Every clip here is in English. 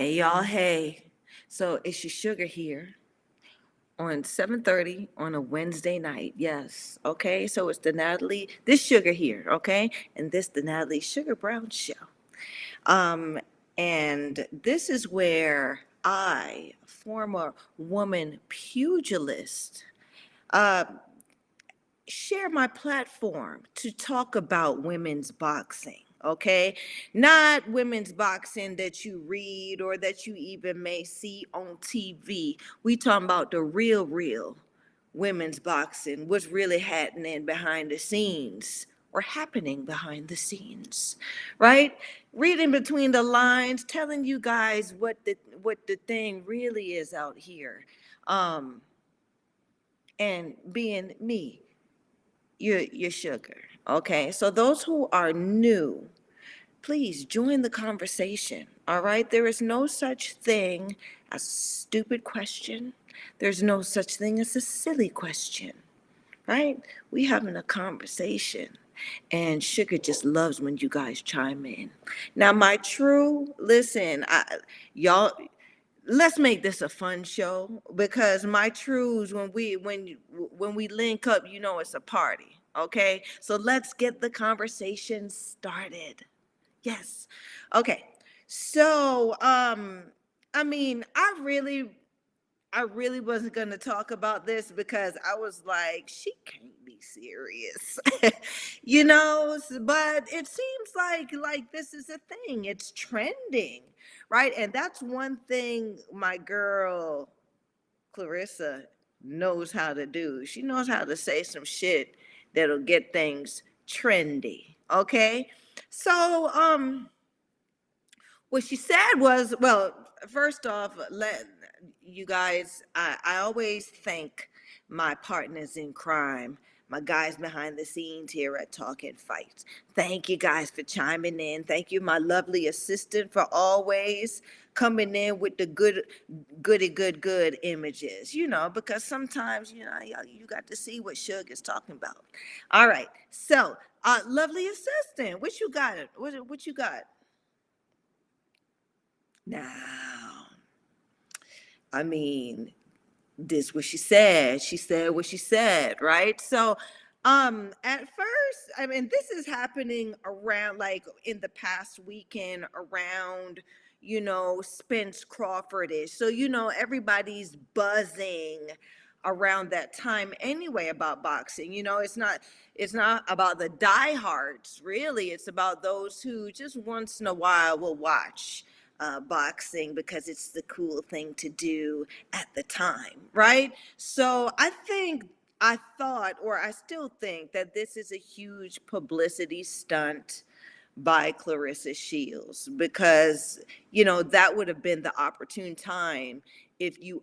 Hey y'all, hey. So it's your sugar here on 7:30 on a Wednesday night. Yes. Okay. So it's the Natalie, this sugar here, okay? And this the Natalie Sugar Brown show. Um and this is where I, former woman pugilist, uh share my platform to talk about women's boxing. Okay, not women's boxing that you read or that you even may see on TV. We talking about the real women's boxing, what's really happening behind the scenes or happening behind the scenes, right? Reading between the lines, telling you guys what the thing really is out here, um, and being me, your sugar. Okay, so those who are new, please join the conversation. All right, there is no such thing as a stupid question. There's no such thing as a silly question, right? We having a conversation, and sugar just loves when you guys chime in. Now, my true listen, y'all, let's make this a fun show because my truths, when we link up, it's a party. Okay, so let's get the conversation started. Yes. Okay. So I mean, I really wasn't going to talk about this because I was like, she can't be serious. But it seems like this is a thing. It's trending, right? And that's one thing my girl Claressa knows how to do. She knows how to say some shit that'll get things trendy, okay? So what she said was, well, first off, let you guys, I always thank my partners in crime, my guys behind the scenes here at Talkin Fights. Thank you guys for chiming in. Thank you, my lovely assistant, for always coming in with the good images, because sometimes, you got to see what Suge is talking about. All right. So, lovely assistant, what you got? What you got? Now, I mean, this what she said. She said what she said, right? So, at first, I mean, this is happening around like in the past weekend around, Spence Crawfordish. So, everybody's buzzing around that time anyway about boxing. It's not about the diehards, really. It's about those who just once in a while will watch boxing because it's the cool thing to do at the time, right? So I thought, or I still think, that this is a huge publicity stunt by Claressa Shields because, that would have been the opportune time if you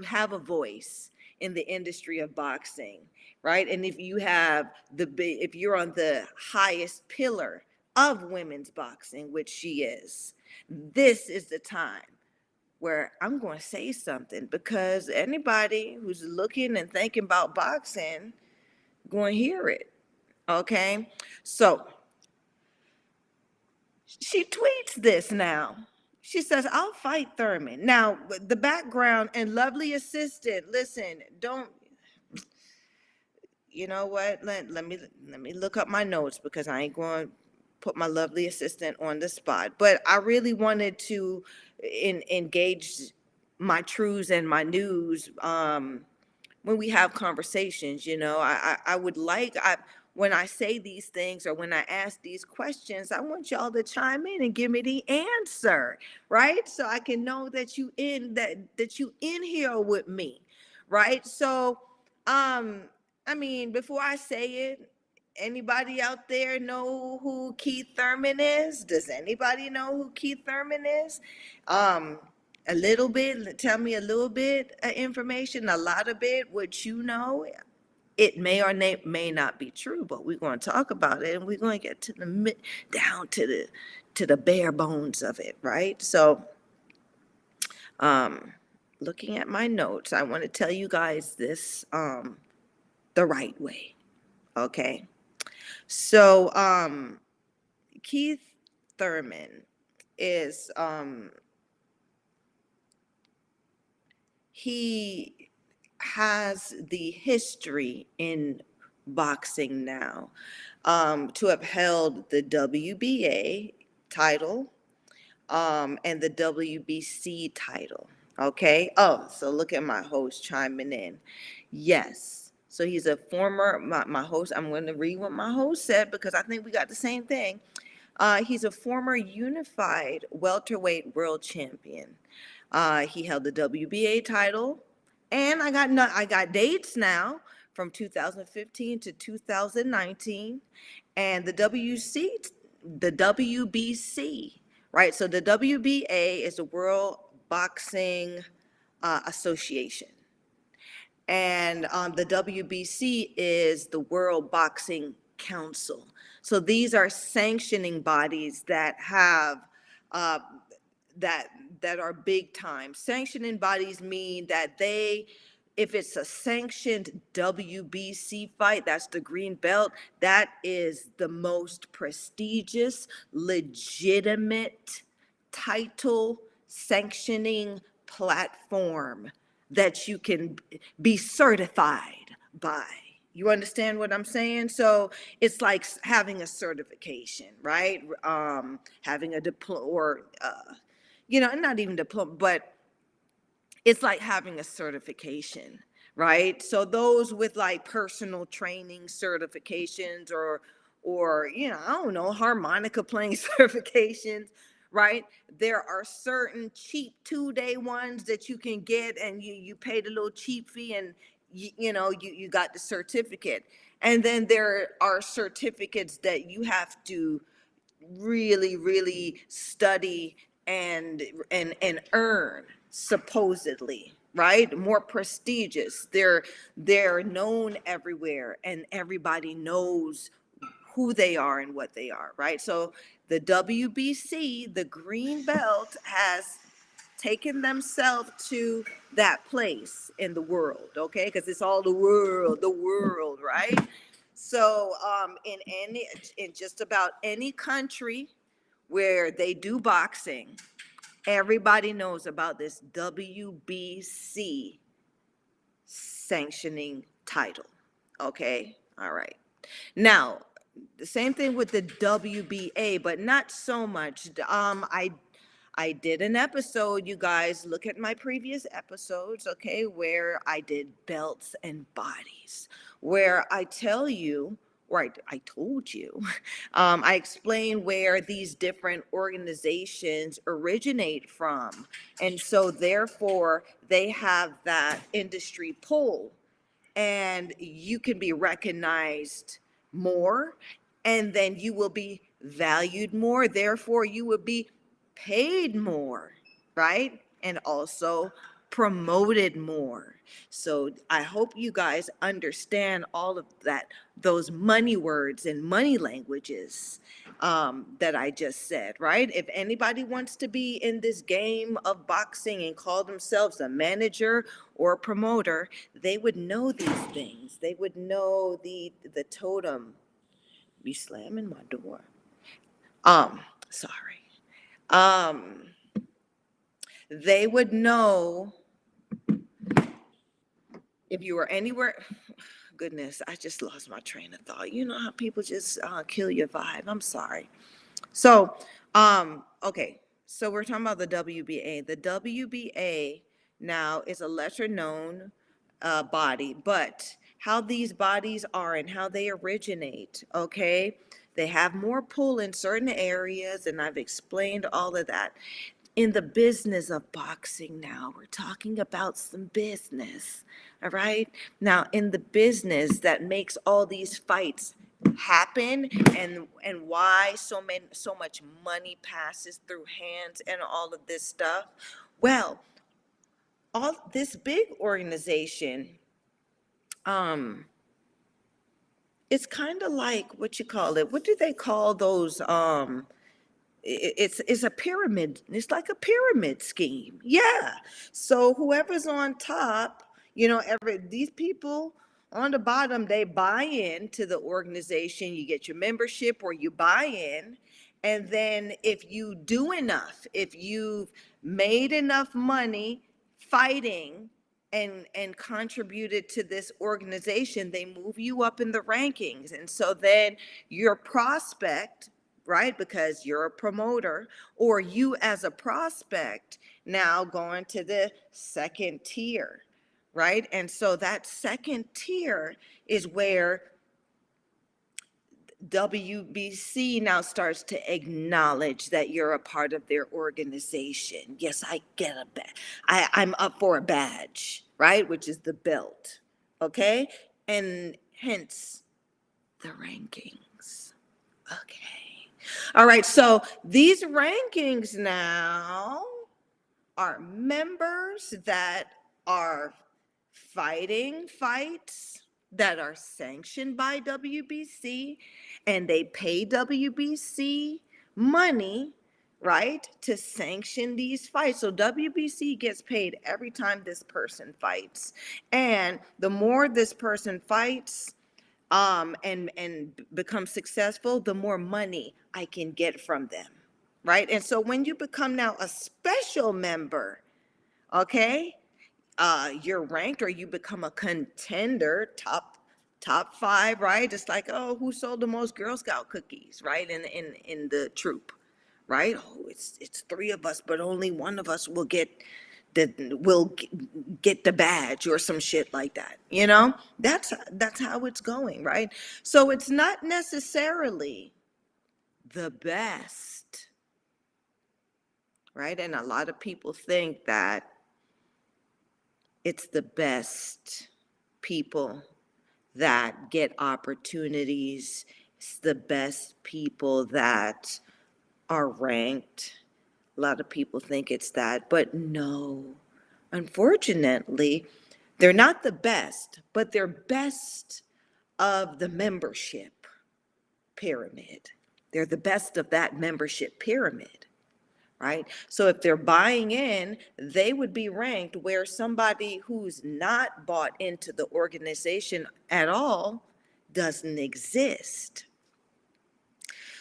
have a voice in the industry of boxing, right? And if you're on the highest pillar of women's boxing, which she is, this is the time where I'm going to say something because anybody who's looking and thinking about boxing going to hear it. Okay. So she tweets this now. She says, I'll fight Thurman. Now, the background and lovely assistant, listen, don't, you know what? Let me look up my notes because I ain't going to put my lovely assistant on the spot. But I really wanted to engage my truths and my news when we have conversations. I would like, when I say these things or when I ask these questions, I want y'all to chime in and give me the answer, right? So I can know that you in here with me, right? So, I mean, before I say it, anybody out there know who Keith Thurman is? Does anybody know who Keith Thurman is? Um, a little bit, tell me a little bit of information, a lot of it, what you know. It may or may not be true, but we're going to talk about it and we're going to get to down to the bare bones of it, right? So, um, looking at my notes, I want to tell you guys this the right way. Okay. So, Keith Thurman is he has the history in boxing now, to have held the WBA title, and the WBC title. Okay. Oh, so look at my host chiming in. Yes. So he's a former, my host. I'm going to read what my host said because I think we got the same thing. He's a former unified welterweight world champion. He held the WBA title, and I got dates now from 2015 to 2019, and the WBC, right? So the WBA is the World Boxing Association, and the WBC is the World Boxing Council. So these are sanctioning bodies that have uh, that that are big time. Sanctioning bodies mean that if it's a sanctioned WBC fight, that's the green belt, that is the most prestigious, legitimate title sanctioning platform that you can be certified by. You understand what I'm saying? So it's like having a certification, right? Having a diploma, or not even diploma, but it's like having a certification, right? So those with like personal training certifications, or I don't know, harmonica playing certifications, right? There are certain cheap 2-day ones that you can get, and you paid a little cheap fee, and you got the certificate. And then there are certificates that you have to really, really study and earn, supposedly, right? More prestigious. They're known everywhere, and everybody knows who they are and what they are, right? So the WBC, the green belt, has taken themselves to that place in the world, okay? Because it's all the world, right? So in just about any country where they do boxing, everybody knows about this WBC sanctioning title. Okay, all right. Now, the same thing with the WBA, but not so much. I did an episode, you guys, look at my previous episodes, okay, where I did belts and bodies, where I tell you, or I told you, I explained where these different organizations originate from. And so therefore, they have that industry pull, and you can be recognized more, and then you will be valued more. Therefore, you will be paid more, right? And also promoted more. So I hope you guys understand all of that, those money words and money languages that I just said, right? If anybody wants to be in this game of boxing and call themselves a manager or a promoter, they would know these things. They would know the totem. Be slamming my door. Sorry. Um, they would know if you were anywhere. Goodness, I just lost my train of thought. You know how people just kill your vibe. I'm sorry. So, okay. So we're talking about the WBA. The WBA now is a lesser known body, but how these bodies are and how they originate, okay? They have more pull in certain areas, and I've explained all of that. In the business of boxing now, we're talking about some business, all right? Now, in the business that makes all these fights happen, and why so much money passes through hands and all of this stuff, well, all this big organization, um it's kind of like, what you call it, what do they call those, it's a pyramid. It's like a pyramid scheme. Yeah. So whoever's on top, these people on the bottom, they buy in to the organization. You get your membership or you buy in. And then if you do enough, if you've made enough money fighting, and contributed to this organization, they move you up in the rankings. And so then your prospect, right, because you're a promoter, or you as a prospect now going to the second tier, right? And so that second tier is where WBC now starts to acknowledge that you're a part of their organization. Yes, I get a badge. I'm up for a badge, right? Which is the belt. Okay? And hence the rankings. Okay. All right. So these rankings now are members that are fighting fights that are sanctioned by WBC, and they pay WBC money, right, to sanction these fights. So WBC gets paid every time this person fights. And the more this person fights, and become successful, the more money I can get from them, right? And so when you become now a special member, okay, you're ranked, or you become a contender, top five, right? It's like, oh, who sold the most Girl Scout cookies, right? In the troop, right? Oh, it's three of us, but only one of us will get the badge or some shit like that. You know, that's how it's going, right? So it's not necessarily the best, right? And a lot of people think that it's the best people that get opportunities. It's the best people that are ranked. A lot of people think it's that, but no. Unfortunately, they're not the best, but they're best of the membership pyramid. They're the best of that membership pyramid, right? So if they're buying in, they would be ranked where somebody who's not bought into the organization at all doesn't exist.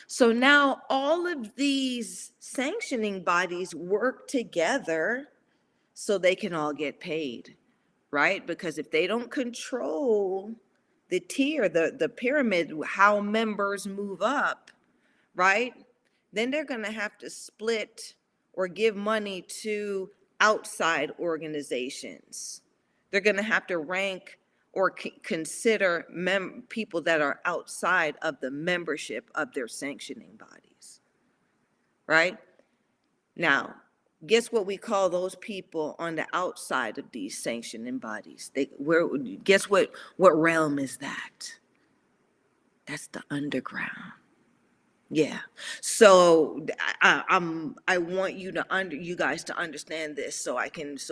So now all of these sanctioning bodies work together so they can all get paid, right? Because if they don't control the tier, the pyramid, how members move up, right? Then they're going to have to split or give money to outside organizations. They're going to have to rank or consider people that are outside of the membership of their sanctioning bodies, right? Now, guess what we call those people on the outside of these sanctioning bodies? Guess what realm is that? That's the underground. Yeah. So I want you guys to understand this so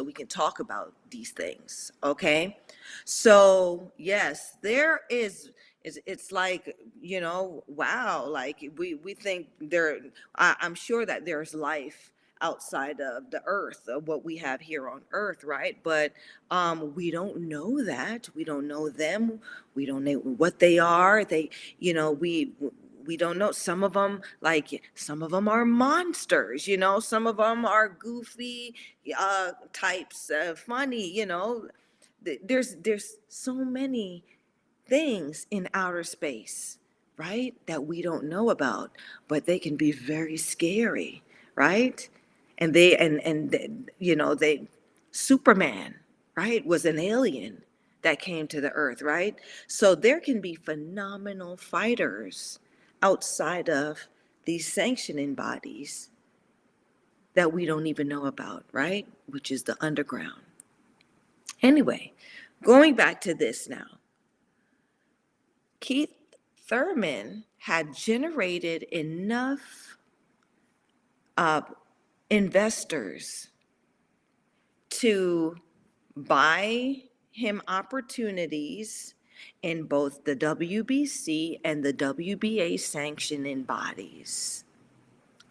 we can talk about these things. Okay. So yes, there is, it's like, wow, like we think I'm sure that there's life outside of the earth, of what we have here on earth, right? But we don't know that. We don't know them. We don't know what they are. We don't know. Some of them are monsters, some of them are goofy types, funny, there's so many things in outer space, right, that we don't know about, but they can be very scary, right? And they Superman, right, was an alien that came to the earth, right? So there can be phenomenal fighters outside of these sanctioning bodies that we don't even know about, right? Which is the underground. Anyway, going back to this now. Keith Thurman had generated enough investors to buy him opportunities in both the WBC and the WBA sanctioning bodies.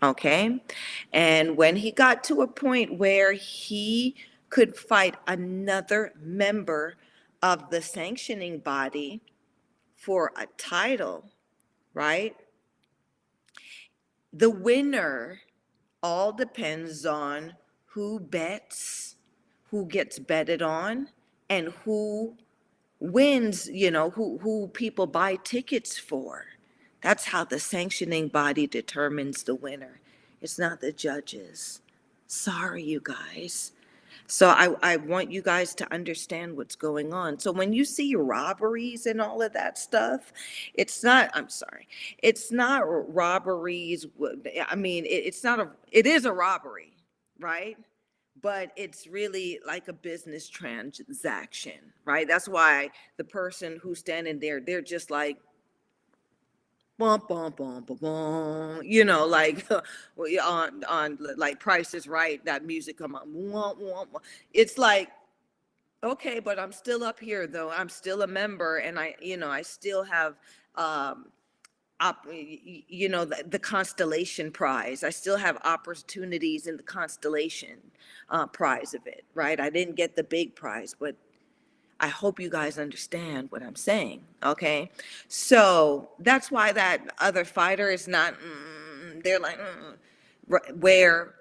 Okay? And when he got to a point where he could fight another member of the sanctioning body for a title, right? The winner all depends on who bets, who gets betted on, and who wins, who people buy tickets for. That's how the sanctioning body determines the winner. It's not the judges. Sorry, you guys. So I want you guys to understand what's going on. So when you see robberies and all of that stuff, it's not, I'm sorry, it's not robberies. I mean, it's not it is a robbery, right? But it's really like a business transaction, right? That's why the person who's standing there, they're just like, bum bum bum bum bum, like on like Price is Right, that music come on. Wah, wah, wah. It's like, okay, but I'm still up here though. I'm still a member, and I still have um the Constellation Prize. I still have opportunities in the Constellation prize of it, right? I didn't get the big prize, but I hope you guys understand what I'm saying, okay? So that's why that other fighter is not, they're like, where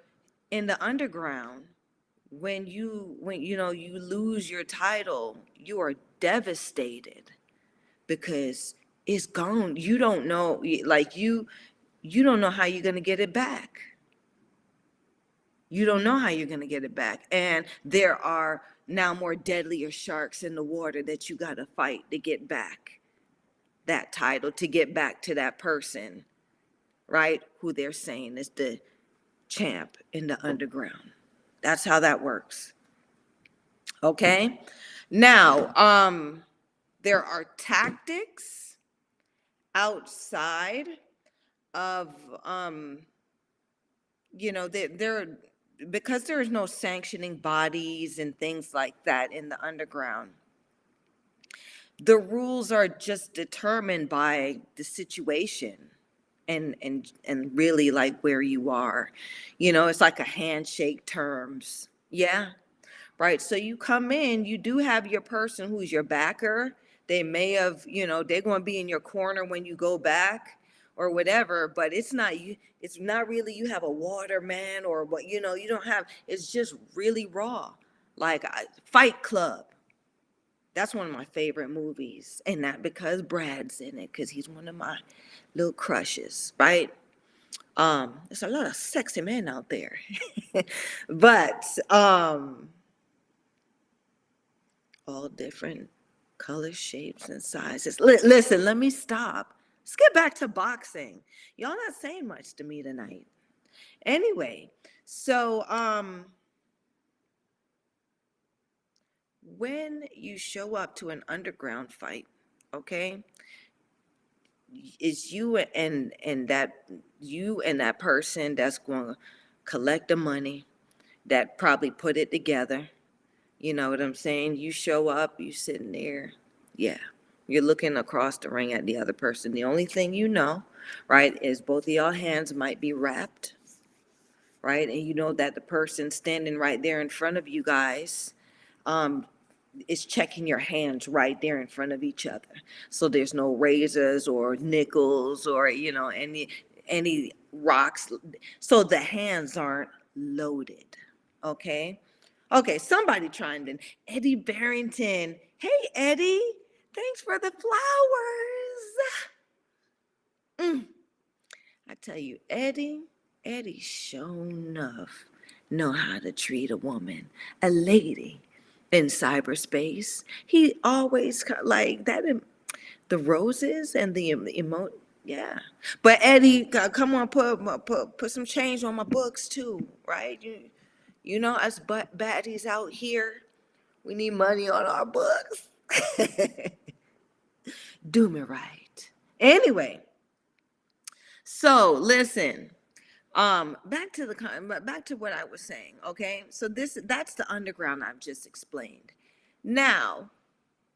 in the underground, when you lose your title, you are devastated because it's gone. You don't know, like you don't know how you're going to get it back. You don't know how you're going to get it back. And there are now more deadlier sharks in the water that you got to fight to get back that title, to get back to that person, right? Who they're saying is the champ in the underground. That's how that works. Okay? Now, there are tactics outside of there, because there is no sanctioning bodies and things like that in the underground. The rules are just determined by the situation and really like where you are. It's like a handshake terms. Yeah. Right. So you come in, you do have your person who's your backer. They may have, they're going to be in your corner when you go back or whatever, but it's not you. It's not really you have a waterman or what, you don't have, it's just really raw. Like Fight Club. That's one of my favorite movies. And not because Brad's in it, because he's one of my little crushes, right? There's a lot of sexy men out there. But all different colors, shapes, and sizes. Listen, let me stop. Let's get back to boxing. Y'all not saying much to me tonight. Anyway, so when you show up to an underground fight, okay, it's you and that person that's going to collect the money, that probably put it together. You know what I'm saying? You show up, you sitting there. Yeah. You're looking across the ring at the other person. The only thing you know, right, is both of y'all hands might be wrapped, right? And you know that the person standing right there in front of you guys um, is checking your hands right there in front of each other. So there's no razors or nickels or, any rocks. So the hands aren't loaded. Okay. Okay, somebody chimed in. Eddie Barrington. Hey, Eddie. Thanks for the flowers. I tell you, Eddie sure enough know how to treat a woman, a lady in cyberspace. He always like that. The roses and the emote. Yeah, but Eddie, come on, put some change on my books too, right? Us baddies out here, we need money on our books. Do me right. Anyway, so listen. Back to what I was saying. Okay, so that's the underground I've just explained. Now,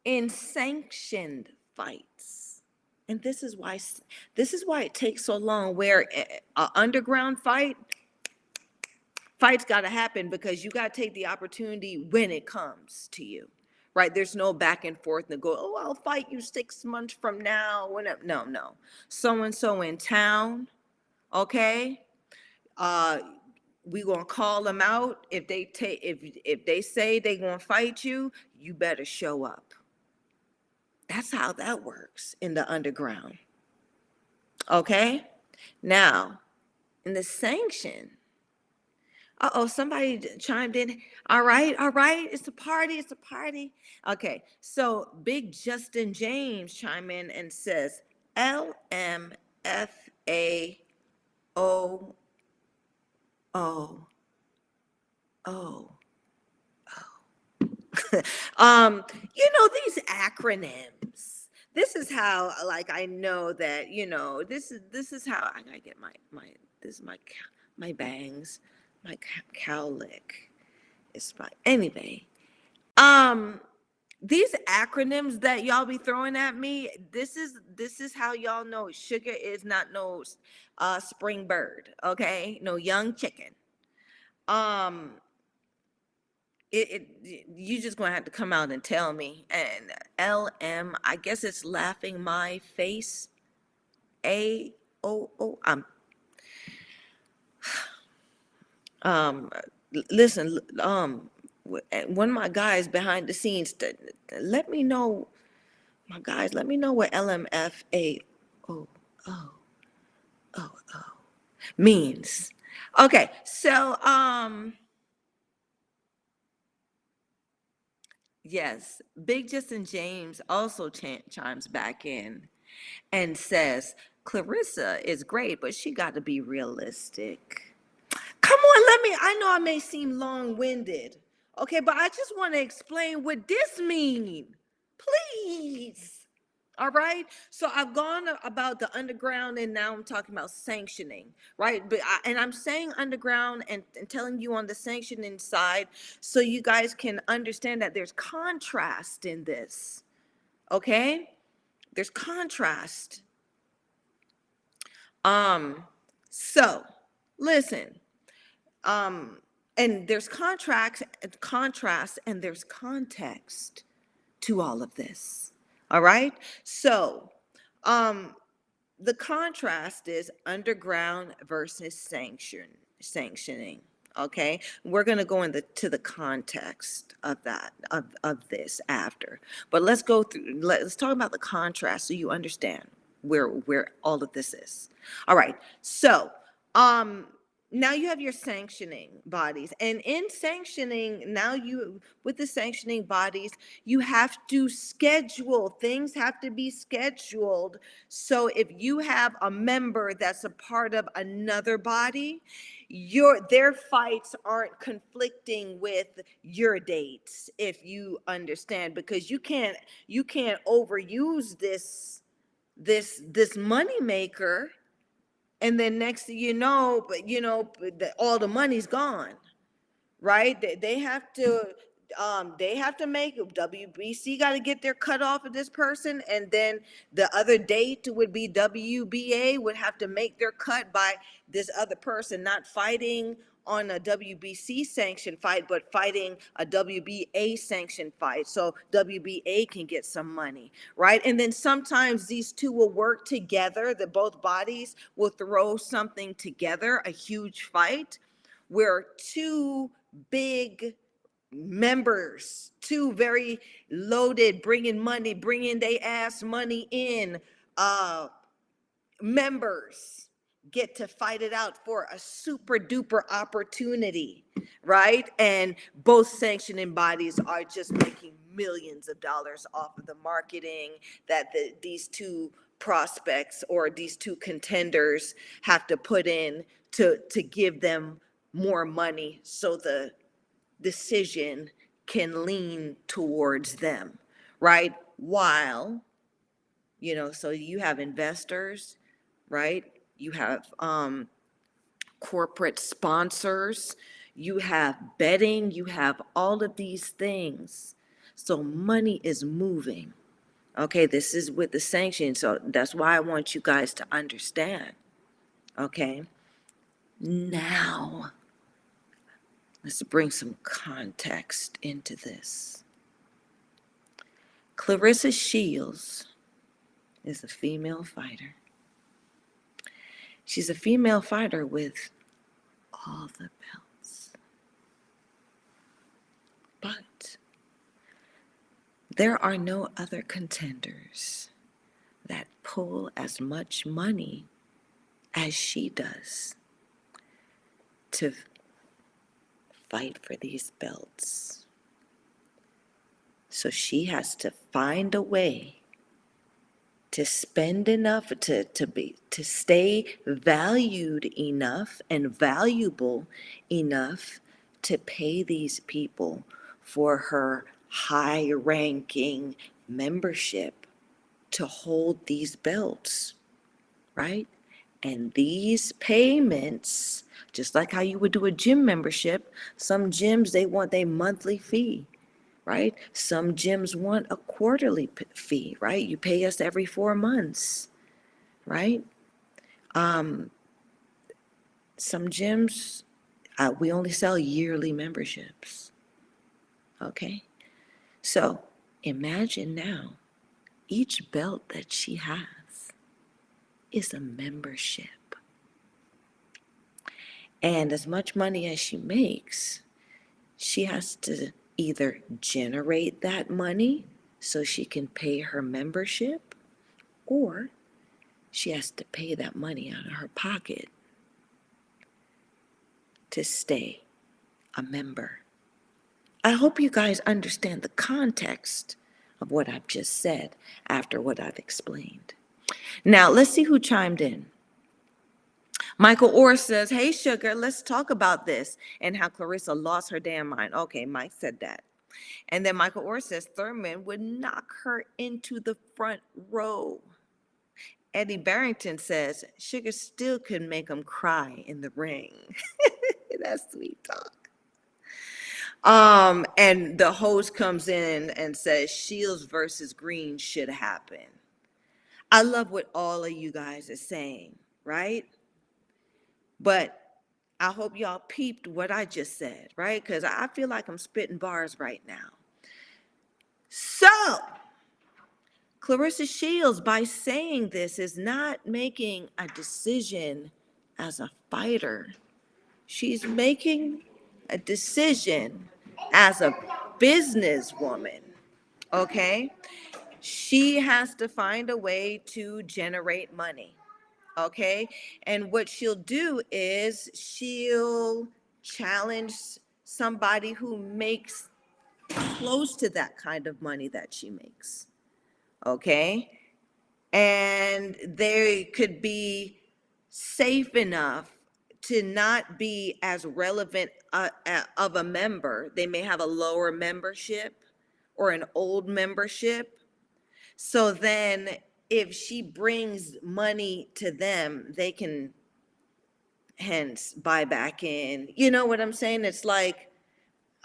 in sanctioned fights, and this is why it takes so long. Where an underground fight's got to happen because you got to take the opportunity when it comes to you, right? There's no back and forth and go, oh, I'll fight you 6 months from now. No. So and so in town, okay? We gonna call them out. If they take, if they say they gonna fight you, you better show up. That's how that works in the underground. Okay? Now, in the sanction, uh-oh, somebody chimed in. All right, it's a party, it's a party. Okay, so Big Justin James chime in and says, LMFAOO. um, these acronyms. This is how, like, I know that, this is how I gotta get this is my bangs, my cowlick. It's my, anyway. Um, these acronyms that y'all be throwing at me, this is how y'all know sugar is not no spring bird, okay? No young chicken. Um, you just gonna have to come out and tell me. And LM, I guess it's laughing my face. AOO. Um listen, one of my guys behind the scenes, let me know, my guys, let me know what LMFAOO means. Okay, so yes, Big Justin James also chimes back in and says, Claressa is great, but she got to be realistic. Come on, I know I may seem long-winded, okay, but I just want to explain what this means. Please. All right. So I've gone about the underground and now I'm talking about sanctioning, right? And I'm saying underground and telling you on the sanctioning side so you guys can understand that there's contrast in this. Okay? There's contrast. So listen. And there's contrast and there's context to all of this. All right? So, the contrast is underground versus sanctioning. Okay, we're going to go to the context of that of this after, but let's talk about the contrast so you understand where all of this is. All right, so now you have your sanctioning bodies, and in sanctioning, now you, with the sanctioning bodies, you have to schedule, things have to be scheduled. So if you have a member that's a part of another body, their fights aren't conflicting with your dates, if you understand, because you can't overuse this money maker, and then next thing you know, all the money's gone, right? They have to make, WBC got to get their cut off of this person, and then the other date would be WBA would have to make their cut by this other person, not fighting on a WBC sanctioned fight, but fighting a WBA sanctioned fight, so WBA can get some money, right? And then sometimes these two will work together, the both bodies will throw something together, a huge fight, where two big members, two very loaded, bringing they ass money in, members get to fight it out for a super duper opportunity, right? And both sanctioning bodies are just making millions of dollars off of the marketing that these two prospects or these two contenders have to put in to give them more money, so the decision can lean towards them, right? While, so you have investors, right? You have corporate sponsors, you have betting, you have all of these things. So money is moving. Okay, this is with the sanctions. So that's why I want you guys to understand. Okay, now let's bring some context into this. Claressa Shields is a female fighter. She's a female fighter with all the belts. But there are no other contenders that pull as much money as she does to fight for these belts. So she has to find a way to spend enough to stay valued enough and valuable enough to pay these people for her high ranking membership to hold these belts, right? And these payments, just like how you would do a gym membership, some gyms, they want a monthly fee, right? Some gyms want a quarterly fee, right? You pay us every 4 months, right? Some gyms, we only sell yearly memberships, okay? So imagine now, each belt that she has is a membership. And as much money as she makes, she has to either generate that money so she can pay her membership, or she has to pay that money out of her pocket to stay a member. I hope you guys understand the context of what I've just said after what I've explained. Now, let's see who chimed in. Michael Orr says, hey, Sugar, let's talk about this and how Claressa lost her damn mind. Okay, Mike said that. And then Michael Orr says, Thurman would knock her into the front row. Eddie Barrington says, Sugar still could make him cry in the ring. That's sweet talk. And the host comes in and says, Shields versus Green should happen. I love what all of you guys are saying, right? But I hope y'all peeped what I just said, right? Because I feel like I'm spitting bars right now. So, Claressa Shields, by saying this, is not making a decision as a fighter. She's making a decision as a businesswoman, okay? She has to find a way to generate money, okay? And what she'll do is she'll challenge somebody who makes close to that kind of money that she makes, okay? And they could be safe enough to not be as relevant of a member. They may have a lower membership or an old membership. So then if she brings money to them, they can hence buy back in. You know what I'm saying? It's like,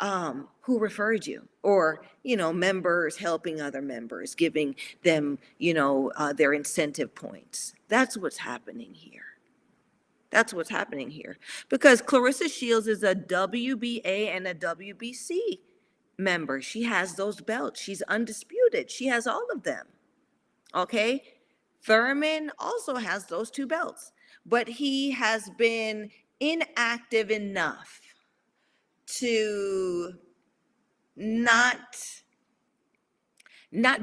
who referred you, or members helping other members, giving them their incentive points. That's what's happening here. That's what's happening here, because Claressa Shields is a WBA and a WBC member. She has those belts. She's undisputed. She has all of them. Okay, Thurman also has those 2 belts, but he has been inactive enough to not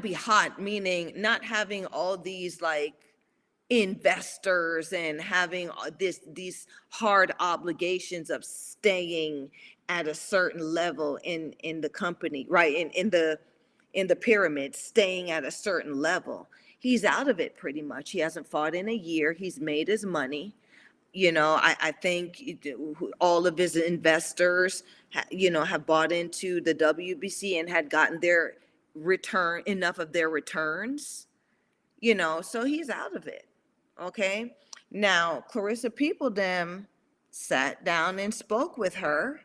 be hot, meaning not having all these like investors and having these hard obligations of staying at a certain level in the company, right? In the pyramid, staying at a certain level. He's out of it pretty much. He hasn't fought in a year. He's made his money. I think all of his investors, have bought into the WBC and had gotten their enough of their returns, so he's out of it. Okay. Now, Claressa Peopledem sat down and spoke with her,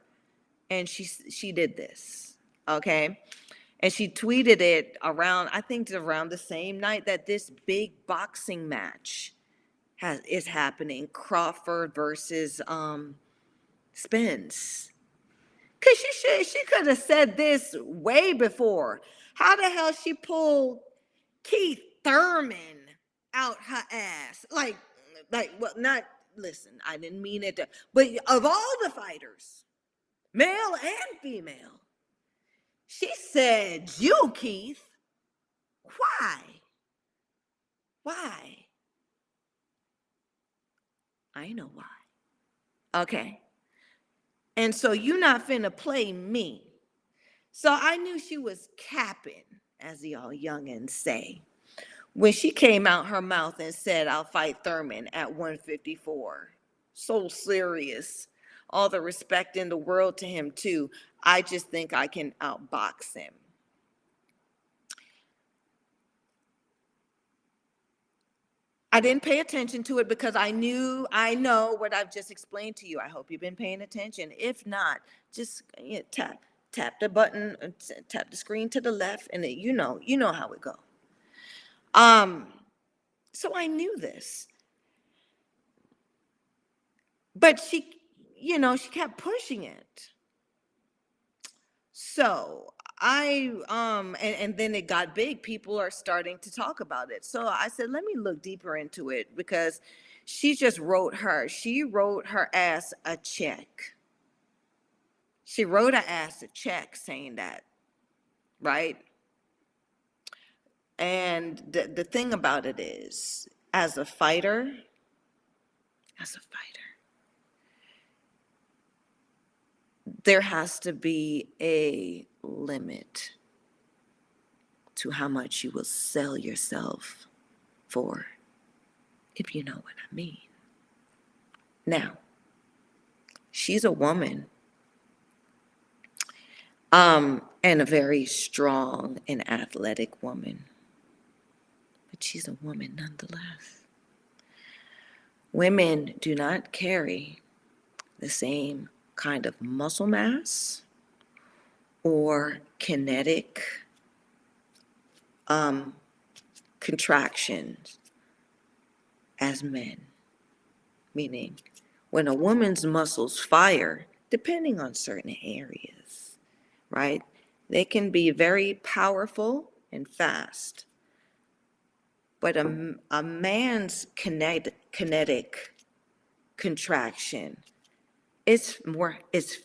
and she did this. Okay. And she tweeted it around, I think around the same night that this big boxing match is happening, Crawford versus Spence. Cause she could have said this way before. How the hell she pulled Keith Thurman out her ass? Like, well, not listen, I didn't mean it to, but of all the fighters, male and female, she said, you, Keith, why? Why? I know why. Okay. And so you not finna play me. So I knew she was capping, as y'all youngins say, when she came out her mouth and said, I'll fight Thurman at 154. So serious. All the respect in the world to him, too. I just think I can outbox him. I didn't pay attention to it because I know what I've just explained to you. I hope you've been paying attention. If not, just tap the button, tap the screen to the left, and you know how it go. So I knew this, but she kept pushing it. So and then it got big. People are starting to talk about it. So I said, let me look deeper into it, because she wrote her ass a check. She wrote her ass a check saying that, right? And the thing about it is, as a fighter, there has to be a limit to how much you will sell yourself for, if you know what I mean. Now, she's a woman, and a very strong and athletic woman, but she's a woman nonetheless. Women do not carry the same kind of muscle mass or kinetic contractions as men. Meaning, when a woman's muscles fire, depending on certain areas, right, they can be very powerful and fast. But a man's kinetic contraction is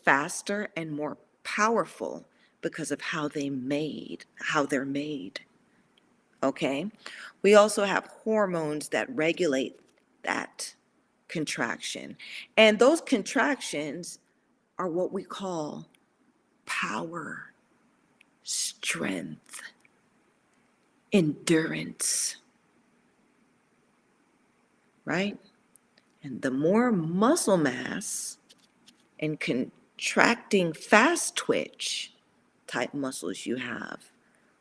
faster and more powerful because of how they're made. Okay? We also have hormones that regulate that contraction. And those contractions are what we call power, strength, endurance, right? And the more muscle mass and contracting fast twitch type muscles you have,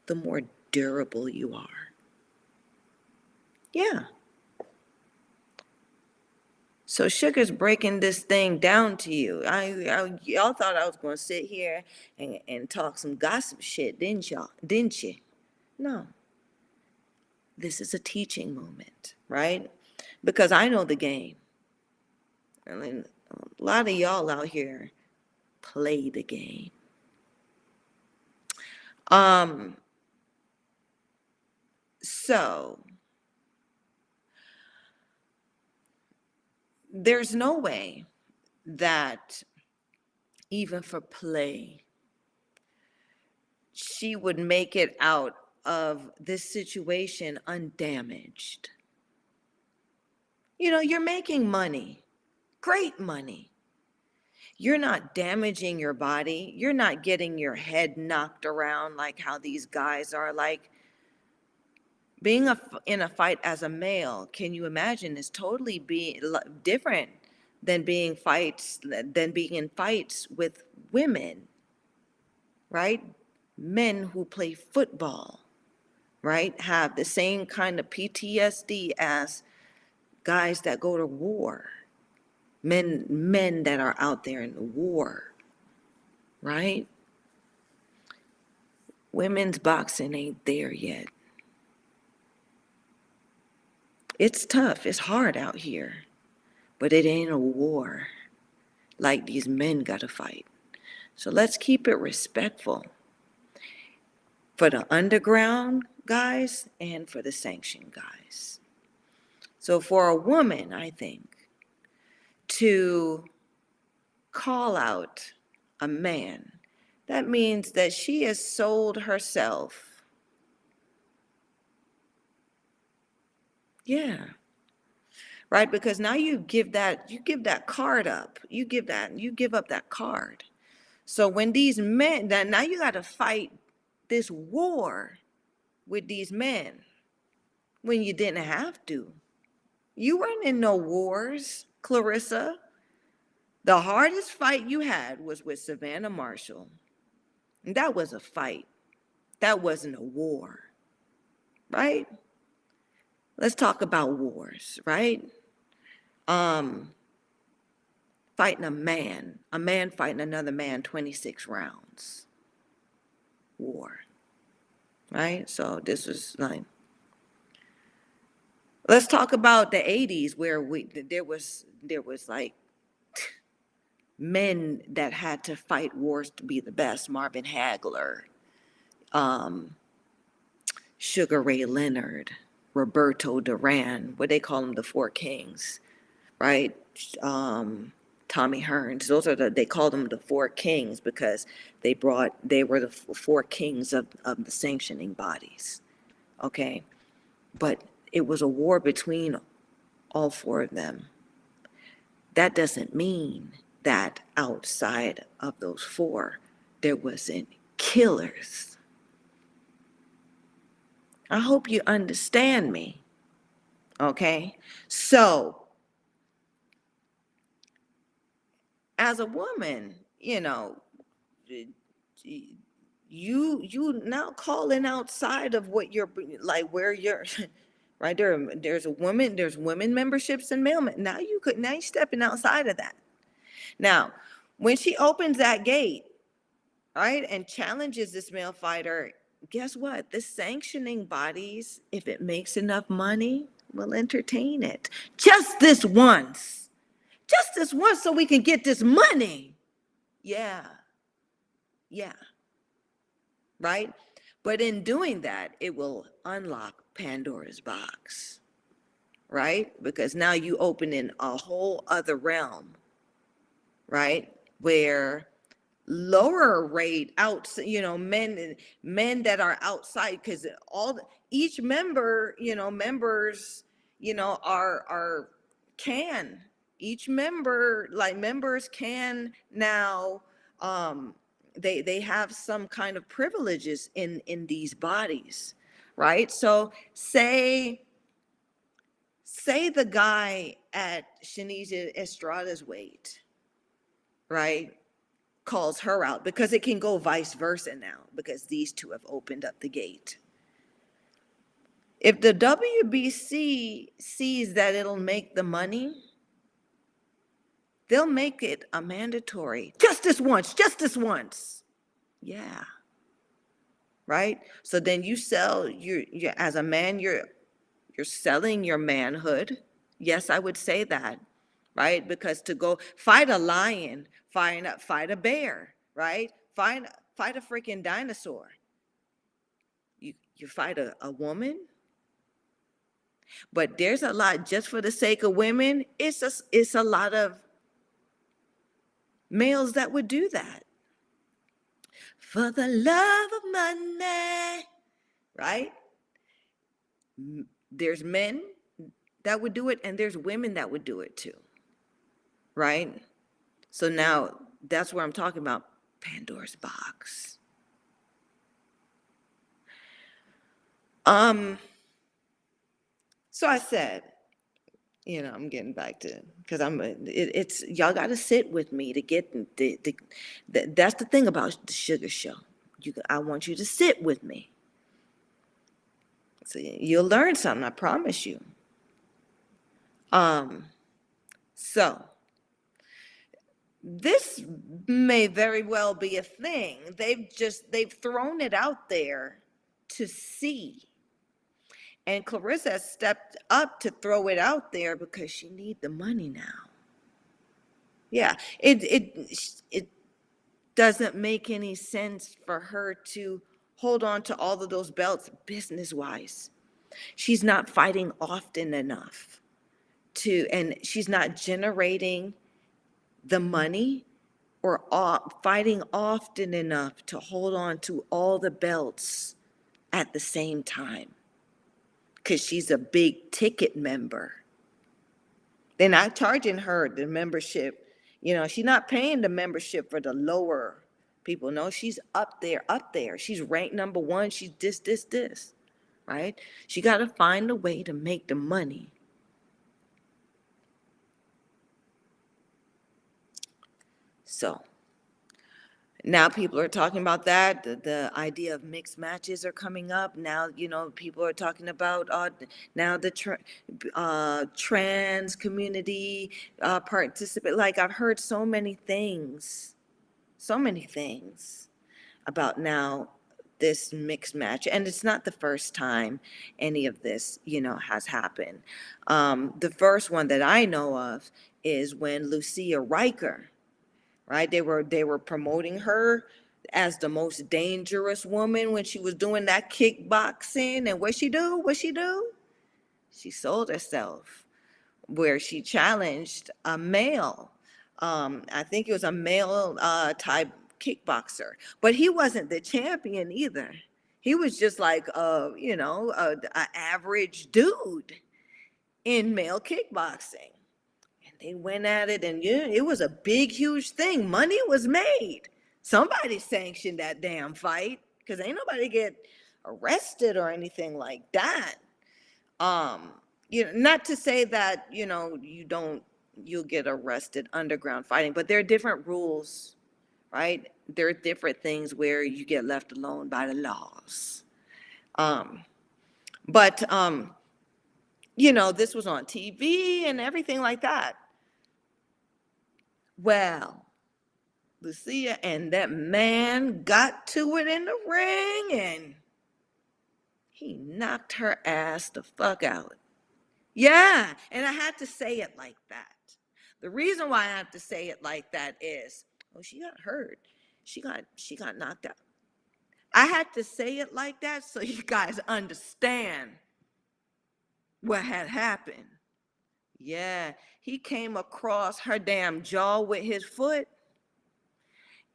the more durable you are. Yeah. So Sugar's breaking this thing down to you. Y'all thought I was going to sit here and talk some gossip shit, didn't y'all? Didn't you? No. This is a teaching moment, right? Because I know the game. I mean, a lot of y'all out here play the game. So there's no way that even for play, she would make it out of this situation undamaged. You're making money, great money. You're not damaging your body. You're not getting your head knocked around like how these guys are. Like, being in a fight as a male, can you imagine, is totally different than being in fights with women, right? Men who play football, right, have the same kind of PTSD as guys that go to war, men that are out there in the war, right? Women's boxing ain't there yet. It's tough, it's hard out here, but it ain't a war like these men gotta fight. So let's keep it respectful for the underground guys and for the sanctioned guys. So for a woman, I think, to call out a man, that means that she has sold herself. Yeah. Right? Because now you give that card up. You give up that card. So when these men, now you got to fight this war with these men when you didn't have to. You weren't in no wars, Claressa. The hardest fight you had was with Savannah Marshall. And that was a fight. That wasn't a war, right? Let's talk about wars, right? Fighting a man fighting another man 26 rounds. War, right? So this was like, let's talk about the 80s where there was like men that had to fight wars to be the best. Marvin Hagler, Sugar Ray Leonard, Roberto Duran, what they call them, the Four Kings, right? Tommy Hearns. They called them the Four Kings because they were the four kings of the sanctioning bodies. Okay. But it was a war between all four of them. That doesn't mean that outside of those four, there wasn't killers. I hope you understand me. Okay. So, as a woman, you now calling outside of what you're like, where you're right there. There's women memberships and male. Now you're stepping outside of that. Now, when she opens that gate, right, and challenges this male fighter, guess what? The sanctioning bodies, if it makes enough money, will entertain it. Just this once, so we can get this money. Yeah. Right? But in doing that, it will unlock Pandora's box, right? Because now you open in a whole other realm, right? Where lower rate out, men that are outside, because each member, members, are can. Each member, like members can now, they have some kind of privileges in these bodies, right? So say the guy at Shanice Estrada's weight, right, calls her out, because it can go vice versa now, because these two have opened up the gate. If the WBC sees that it'll make the money, they'll make it a mandatory. Just this once. Yeah. Right? So then you sell, you're as a man, you're selling your manhood. Yes, I would say that, right? Because to go fight a lion, fight a bear, right? Fight a freaking dinosaur. You fight a woman. But there's a lot, just for the sake of women, it's a lot of males that would do that. For the love of money, right? There's men that would do it, and there's women that would do it too, right? So now that's where I'm talking about Pandora's box. So I said, I'm getting back to, because it's y'all got to sit with me to get that's the thing about the Sugar Show. I want you to sit with me. So you'll learn something, I promise you. So this may very well be a thing. They've thrown it out there to see. And Claressa has stepped up to throw it out there because she needs the money now. Yeah, it doesn't make any sense for her to hold on to all of those belts business-wise. She's not fighting often enough and she's not generating the money or fighting often enough to hold on to all the belts at the same time because she's a big ticket member. They're not charging her the membership. She's not paying the membership for the lower people. No, she's up there, up there. She's ranked number one. She's this, right? She got to find a way to make the money. So now people are talking about that. The idea of mixed matches are coming up. Now, people are talking about now the trans community participate. Like, I've heard so many things about now this mixed match. And it's not the first time any of this, has happened. The first one that I know of is when Lucia Riker, right? They were promoting her as the most dangerous woman when she was doing that kickboxing. And what she do? She sold herself, where she challenged a male. I think it was a male type kickboxer, but he wasn't the champion either. He was just like a average dude in male kickboxing. They went at it, and it was a big, huge thing. Money was made. Somebody sanctioned that damn fight, because ain't nobody get arrested or anything like that. Not to say that, you'll get arrested underground fighting, but there are different rules, right? There are different things where you get left alone by the laws. But this was on TV and everything like that. Well, Lucia and that man got to it in the ring, and he knocked her ass the fuck out. Yeah, and I had to say it like that. The reason why I have to say it like that is, she got hurt. She got knocked out. I had to say it like that so you guys understand what had happened. Yeah, he came across her damn jaw with his foot,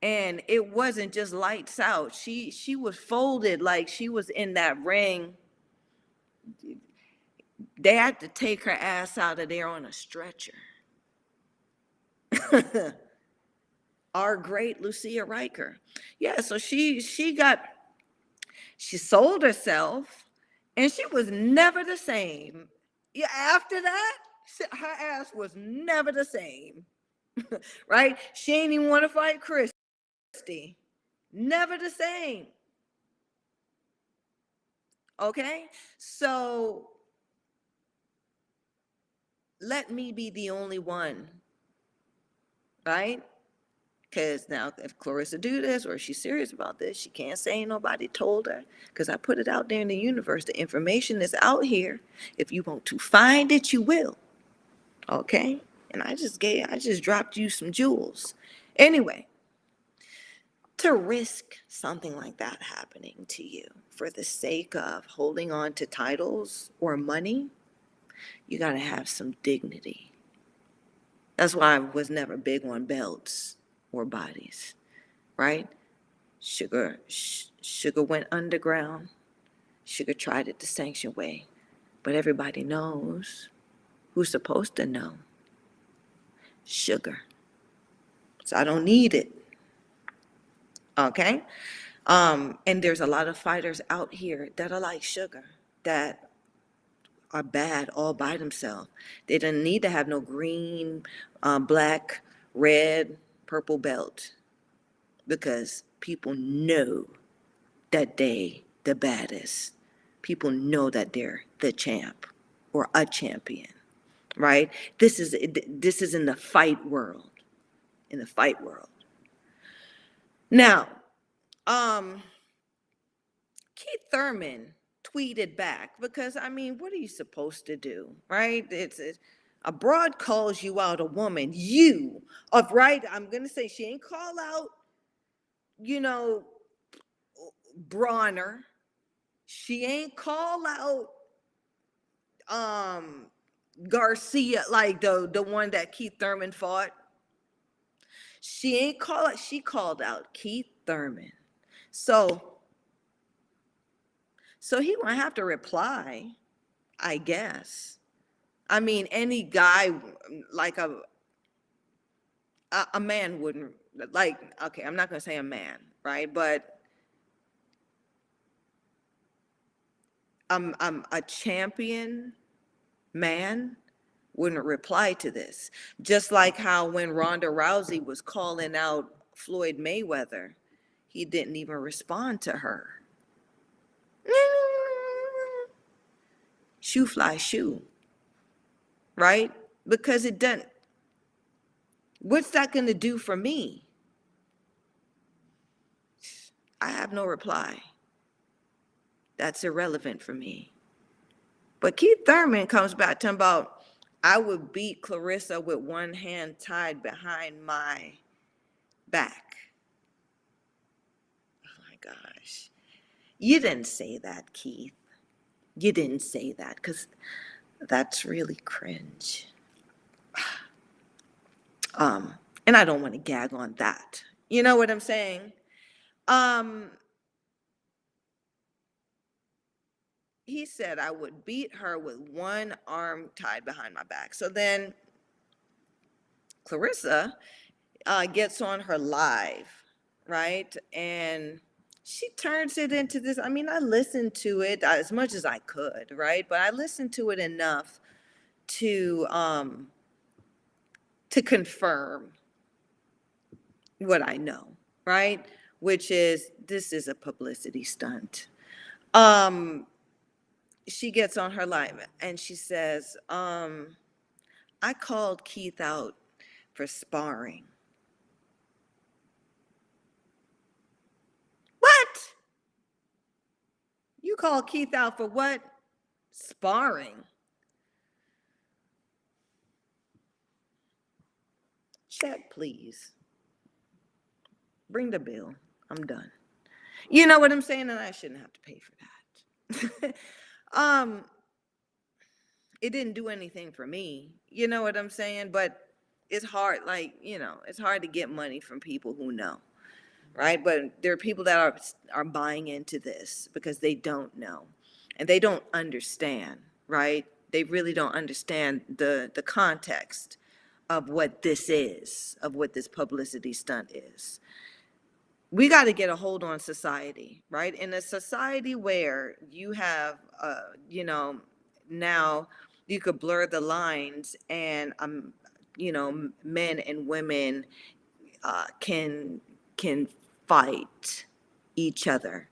and it wasn't just lights out. She was folded like she was in that ring. They had to take her ass out of there on a stretcher. Our great Lucia Riker. Yeah, so she sold herself, and she was never the same. Yeah, after that, her ass was never the same. Right? She ain't even want to fight Christy. Never the same. Okay? So let me be the only one, right? Because now if Claressa do this, or if she's serious about this, she can't say nobody told her, because I put it out there in the universe. The information is out here. If you want to find it, you will. Okay? And I just dropped you some jewels. Anyway, to risk something like that happening to you for the sake of holding on to titles or money, you got to have some dignity. That's why I was never big on belts or bodies, right? Sugar went underground. Sugar tried it the sanctioned way, but everybody knows who's supposed to know. Sugar. So I don't need it. Okay? And there's a lot of fighters out here that are like Sugar, that are bad all by themselves. They don't need to have no green, black, red, purple belt, because people know that they the baddest. People know that they're the champ or a champion, right? This is in the fight world. In the fight world. Now, Keith Thurman tweeted back, because I mean, what are you supposed to do, right? It's a broad calls you out, a woman, right? I'm gonna say she ain't call out, Bronner. She ain't call out Garcia, like the one that Keith Thurman fought. She called out Keith Thurman. So he won't have to reply, I guess. I mean, any guy, like a man wouldn't, like, okay, I'm not going to say a man, right? But a champion man wouldn't reply to this. Just like how when Ronda Rousey was calling out Floyd Mayweather, he didn't even respond to her. Shoe fly shoe, right? Because it doesn't, what's that going to do for me? I have no reply. That's irrelevant for me. But Keith Thurman comes back to him about, I would beat Claressa with one hand tied behind my back. Oh my gosh. You didn't say that, Keith. You didn't say that, because that's really cringe. And I don't want to gag on that. You know what I'm saying? He said I would beat her with one arm tied behind my back. So then Claressa gets on her live, right? And she turns it into this. I mean, I listened to it as much as I could, right? But I listened to it enough to confirm what I know, right? Which is, this is a publicity stunt. She gets on her live and she says, I called Keith out for sparring. What? You called Keith out for what? Sparring. Check, please. Bring the bill. I'm done. You know what I'm saying? And I shouldn't have to pay for that. It didn't do anything for me. You know what I'm saying? But it's hard, like, it's hard to get money from people who know, right? But there are people that are buying into this because they don't know and they don't understand, right? They really don't understand the context of what this is, of what this publicity stunt is. We got to get a hold on society, right? In a society where you have, now you could blur the lines and, men and women can fight each other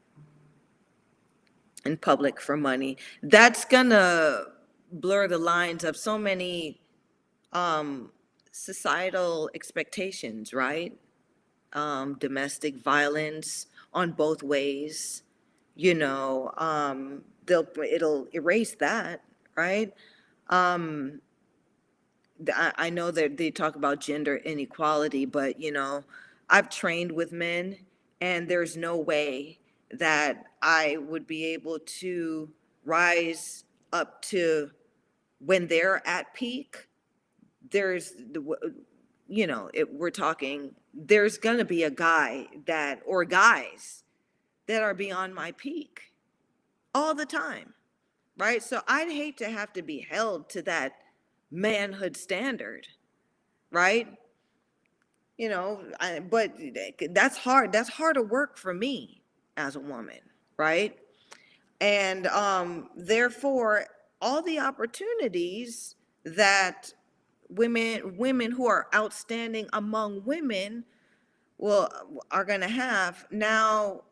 in public for money. That's gonna blur the lines of so many societal expectations, right? Domestic violence on both ways, it'll erase that, right? I know that they talk about gender inequality, but I've trained with men, and there's no way that I would be able to rise up to when they're at peak. There's we're talking, there's going to be a guy or guys that are beyond my peak all the time, right? So I'd hate to have to be held to that manhood standard, right? But that's hard. That's harder work for me as a woman, right? And therefore, all the opportunities that women who are outstanding among women are going to have now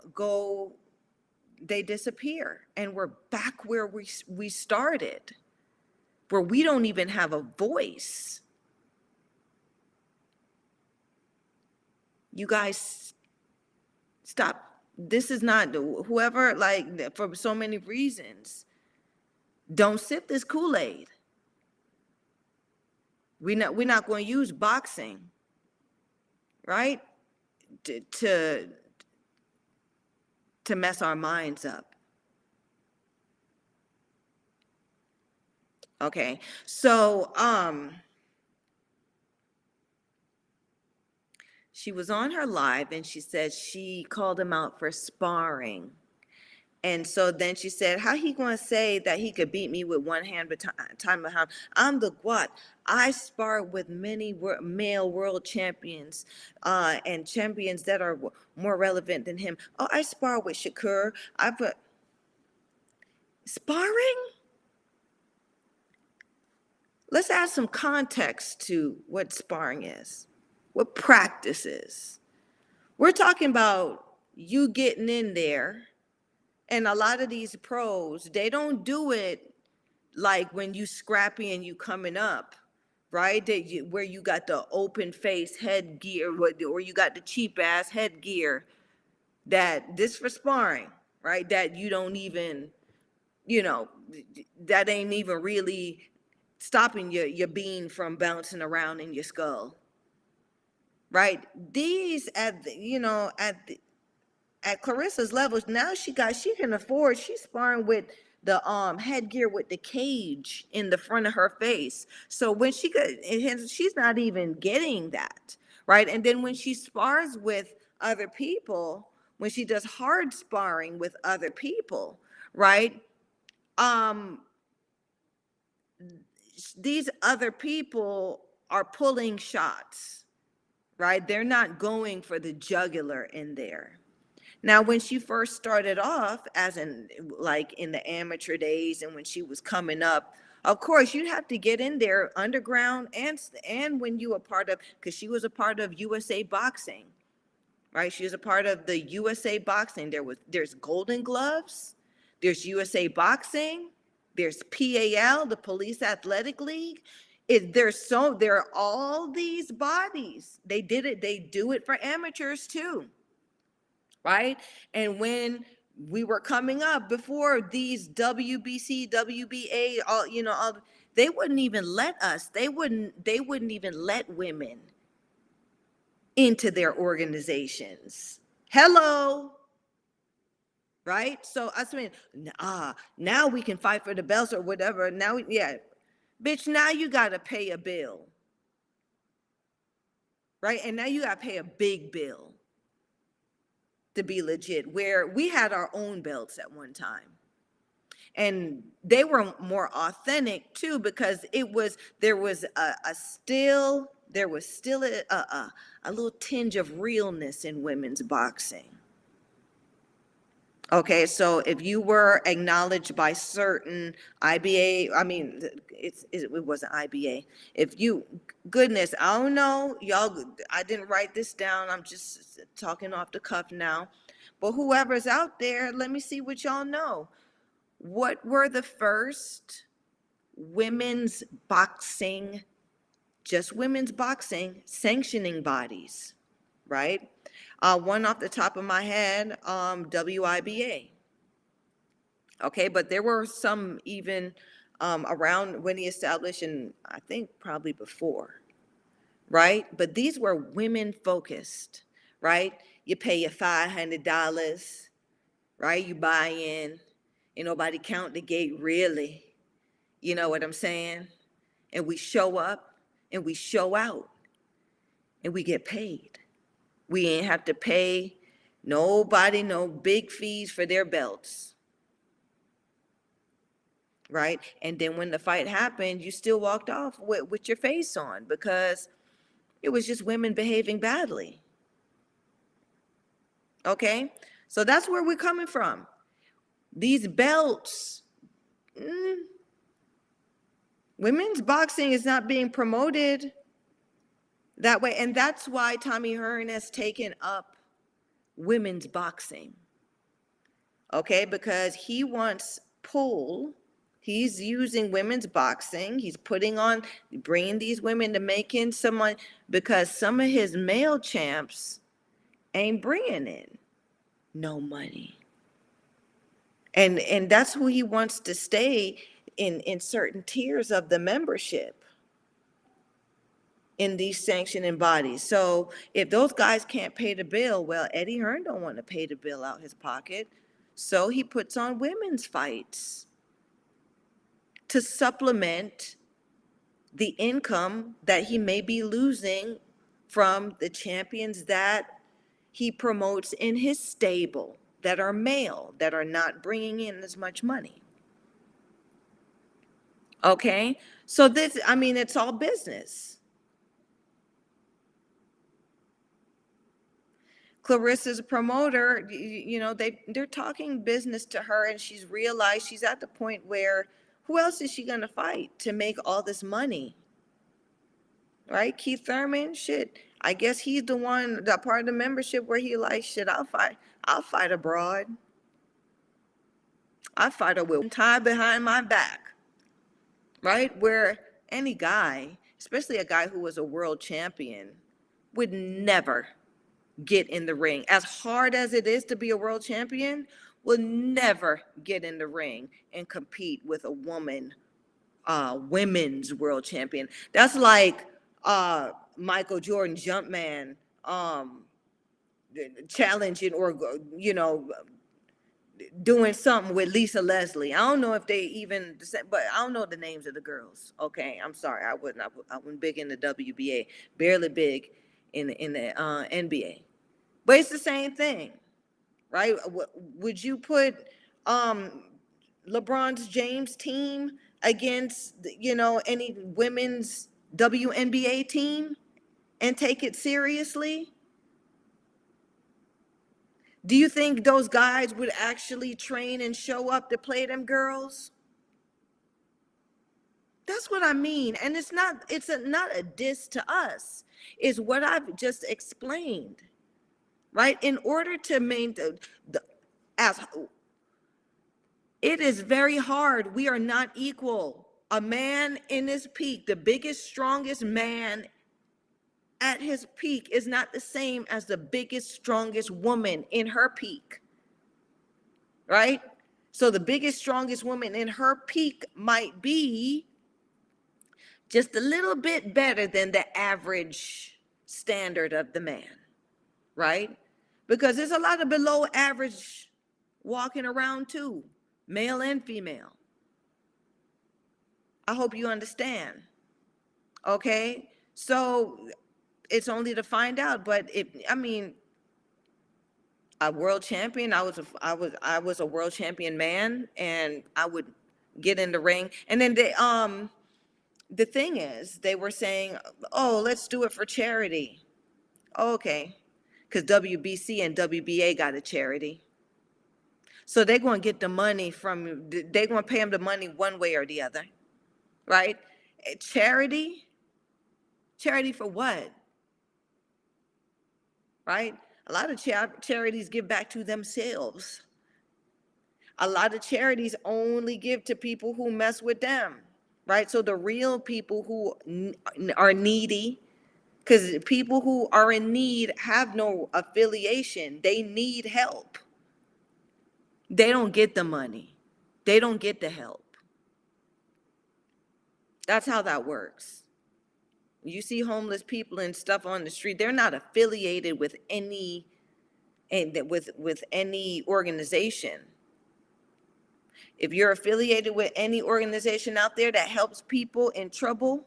they disappear, and we're back where we started, where we don't even have a voice. You guys stop. This is not, whoever, like, for so many reasons, don't sip this Kool-Aid. We're not going to use boxing, right, to mess our minds up. Okay, so She was on her live and she said she called him out for sparring. And so then she said, how he going to say that he could beat me with one hand but time behind? I'm the what? I spar with many male world champions and champions that are more relevant than him. Oh, I spar with Shakur. I put sparring? Let's add some context to what sparring is, what practice is. We're talking about you getting in there, and a lot of these pros, they don't do it like when you scrappy and you coming up, right? Where you got the open face headgear, or you got the cheap ass headgear that this for sparring, right? That you don't even, you know, that ain't even really stopping your bean from bouncing around in your skull, right? These at Claressa's levels, now she can afford, she's sparring with the headgear with the cage in the front of her face. So when she's not even getting that, right? And then when she spars with other people, when she does hard sparring with other people, right? These other people are pulling shots, right? They're not going for the jugular in there. Now, when she first started off, as in like in the amateur days and when she was coming up, of course, you'd have to get in there underground and when you were part of, because she was a part of USA Boxing, right? She was a part of the USA Boxing. There's Golden Gloves, there's USA Boxing, there's PAL, the Police Athletic League. There are all these bodies. They do it for amateurs too, right? And when we were coming up before these WBC, WBA, they wouldn't even let us. They wouldn't even let women into their organizations. Hello. Right? So I mean, now we can fight for the belts or whatever. Now, yeah, bitch, now you got to pay a bill. Right? And now you got to pay a big bill to be legit, where we had our own belts at one time. And they were more authentic too, because there was still a little tinge of realness in women's boxing. Okay, so if you were acknowledged by certain IBA, I mean, it wasn't IBA. Goodness, I don't know, y'all, I didn't write this down. I'm just talking off the cuff now. But whoever's out there, let me see what y'all know. What were the first women's boxing, just women's boxing, sanctioning bodies, right? One off the top of my head, WIBA. Okay, but there were some even around when he established, and I think probably before, right? But these were women focused, right? You pay your $500, right? You buy in, ain't nobody count the gate really. You know what I'm saying? And we show up and we show out and we get paid. We ain't have to pay nobody no big fees for their belts, right? And then when the fight happened, you still walked off with your face on because it was just women behaving badly. Okay? So that's where we're coming from. These belts, women's boxing is not being promoted that way. And that's why Tommy Hearn has taken up women's boxing. Okay, because he wants pull. He's using women's boxing. He's bringing these women to make in some money, because some of his male champs ain't bringing in no money. And that's who he wants to stay in certain tiers of the membership in these sanctioning bodies. So if those guys can't pay the bill, well, Eddie Hearn don't want to pay the bill out his pocket. So he puts on women's fights to supplement the income that he may be losing from the champions that he promotes in his stable that are male, that are not bringing in as much money. Okay? So this, I mean, it's all business. Clarissa's promoter, they're talking business to her, and she's realized she's at the point where who else is she gonna fight to make all this money? Right? Keith Thurman, shit. I guess he's the one, that part of the membership where he like, shit, I'll fight abroad. I'll fight her with tie behind my back. Right? Where any guy, especially a guy who was a world champion, would never get in the ring. As hard as it is to be a world champion, will never get in the ring and compete with a women's world champion. That's like Michael Jordan Jumpman challenging or doing something with Lisa Leslie. I don't know if they even, but I don't know the names of the girls. Okay, I'm sorry, I wasn't big in the WBA, barely big in the NBA. But it's the same thing, right? Would you put LeBron James' team against any women's WNBA team and take it seriously? Do you think those guys would actually train and show up to play them girls? That's what I mean. And it's not a diss to us. It's what I've just explained. Right? In order to maintain it is very hard. We are not equal. A man in his peak, the biggest, strongest man at his peak is not the same as the biggest, strongest woman in her peak. Right? So the biggest, strongest woman in her peak might be just a little bit better than the average standard of the man. Right? Because there's a lot of below average walking around too, male and female. I hope you understand. Okay? So it's only to find out, but a world champion, I was a world champion man, and I would get in the ring. And then the thing is, they were saying, "Oh, let's do it for charity." Okay. Because WBC and WBA got a charity. So they're going to get the money they're going to pay them the money one way or the other, right? Charity? Charity for what? Right? A lot of charities give back to themselves. A lot of charities only give to people who mess with them, right? So the real people who are needy, because people who are in need have no affiliation. They need help. They don't get the money. They don't get the help. That's how that works. You see homeless people and stuff on the street, they're not affiliated with any organization. If you're affiliated with any organization out there that helps people in trouble,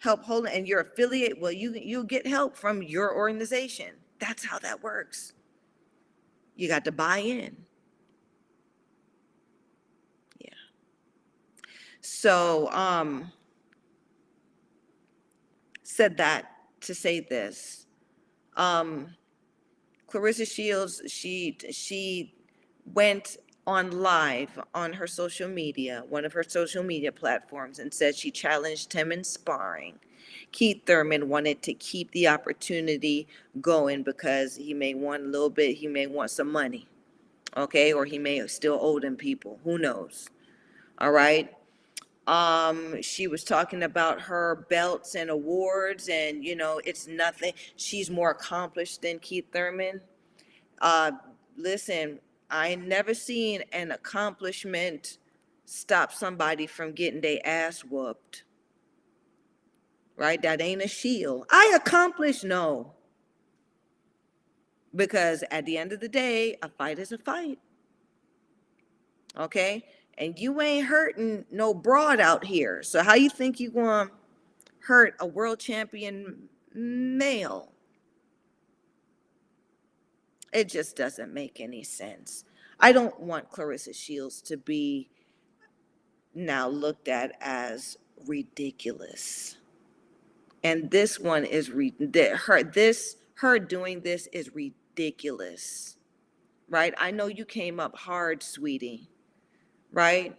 and you're affiliated, well, you'll get help from your organization. That's how that works. You got to buy in. Yeah. So, said that to say this. Claressa Shields, she went on live on her social media, one of her social media platforms, and said she challenged him in sparring. Keith Thurman wanted to keep the opportunity going because he may want a little bit, he may want some money, okay? Or he may still owe them people, who knows? All right? She was talking about her belts and awards, and it's nothing. She's more accomplished than Keith Thurman. Listen, I ain't never seen an accomplishment stop somebody from getting their ass whooped. Right? That ain't a shield. I accomplished, no. Because at the end of the day, a fight is a fight. Okay? And you ain't hurting no broad out here. So how you think you gonna hurt a world champion male. It just doesn't make any sense. I don't want Claressa Shields to be now looked at as ridiculous. And this one is her doing this is ridiculous. Right? I know you came up hard, sweetie. Right?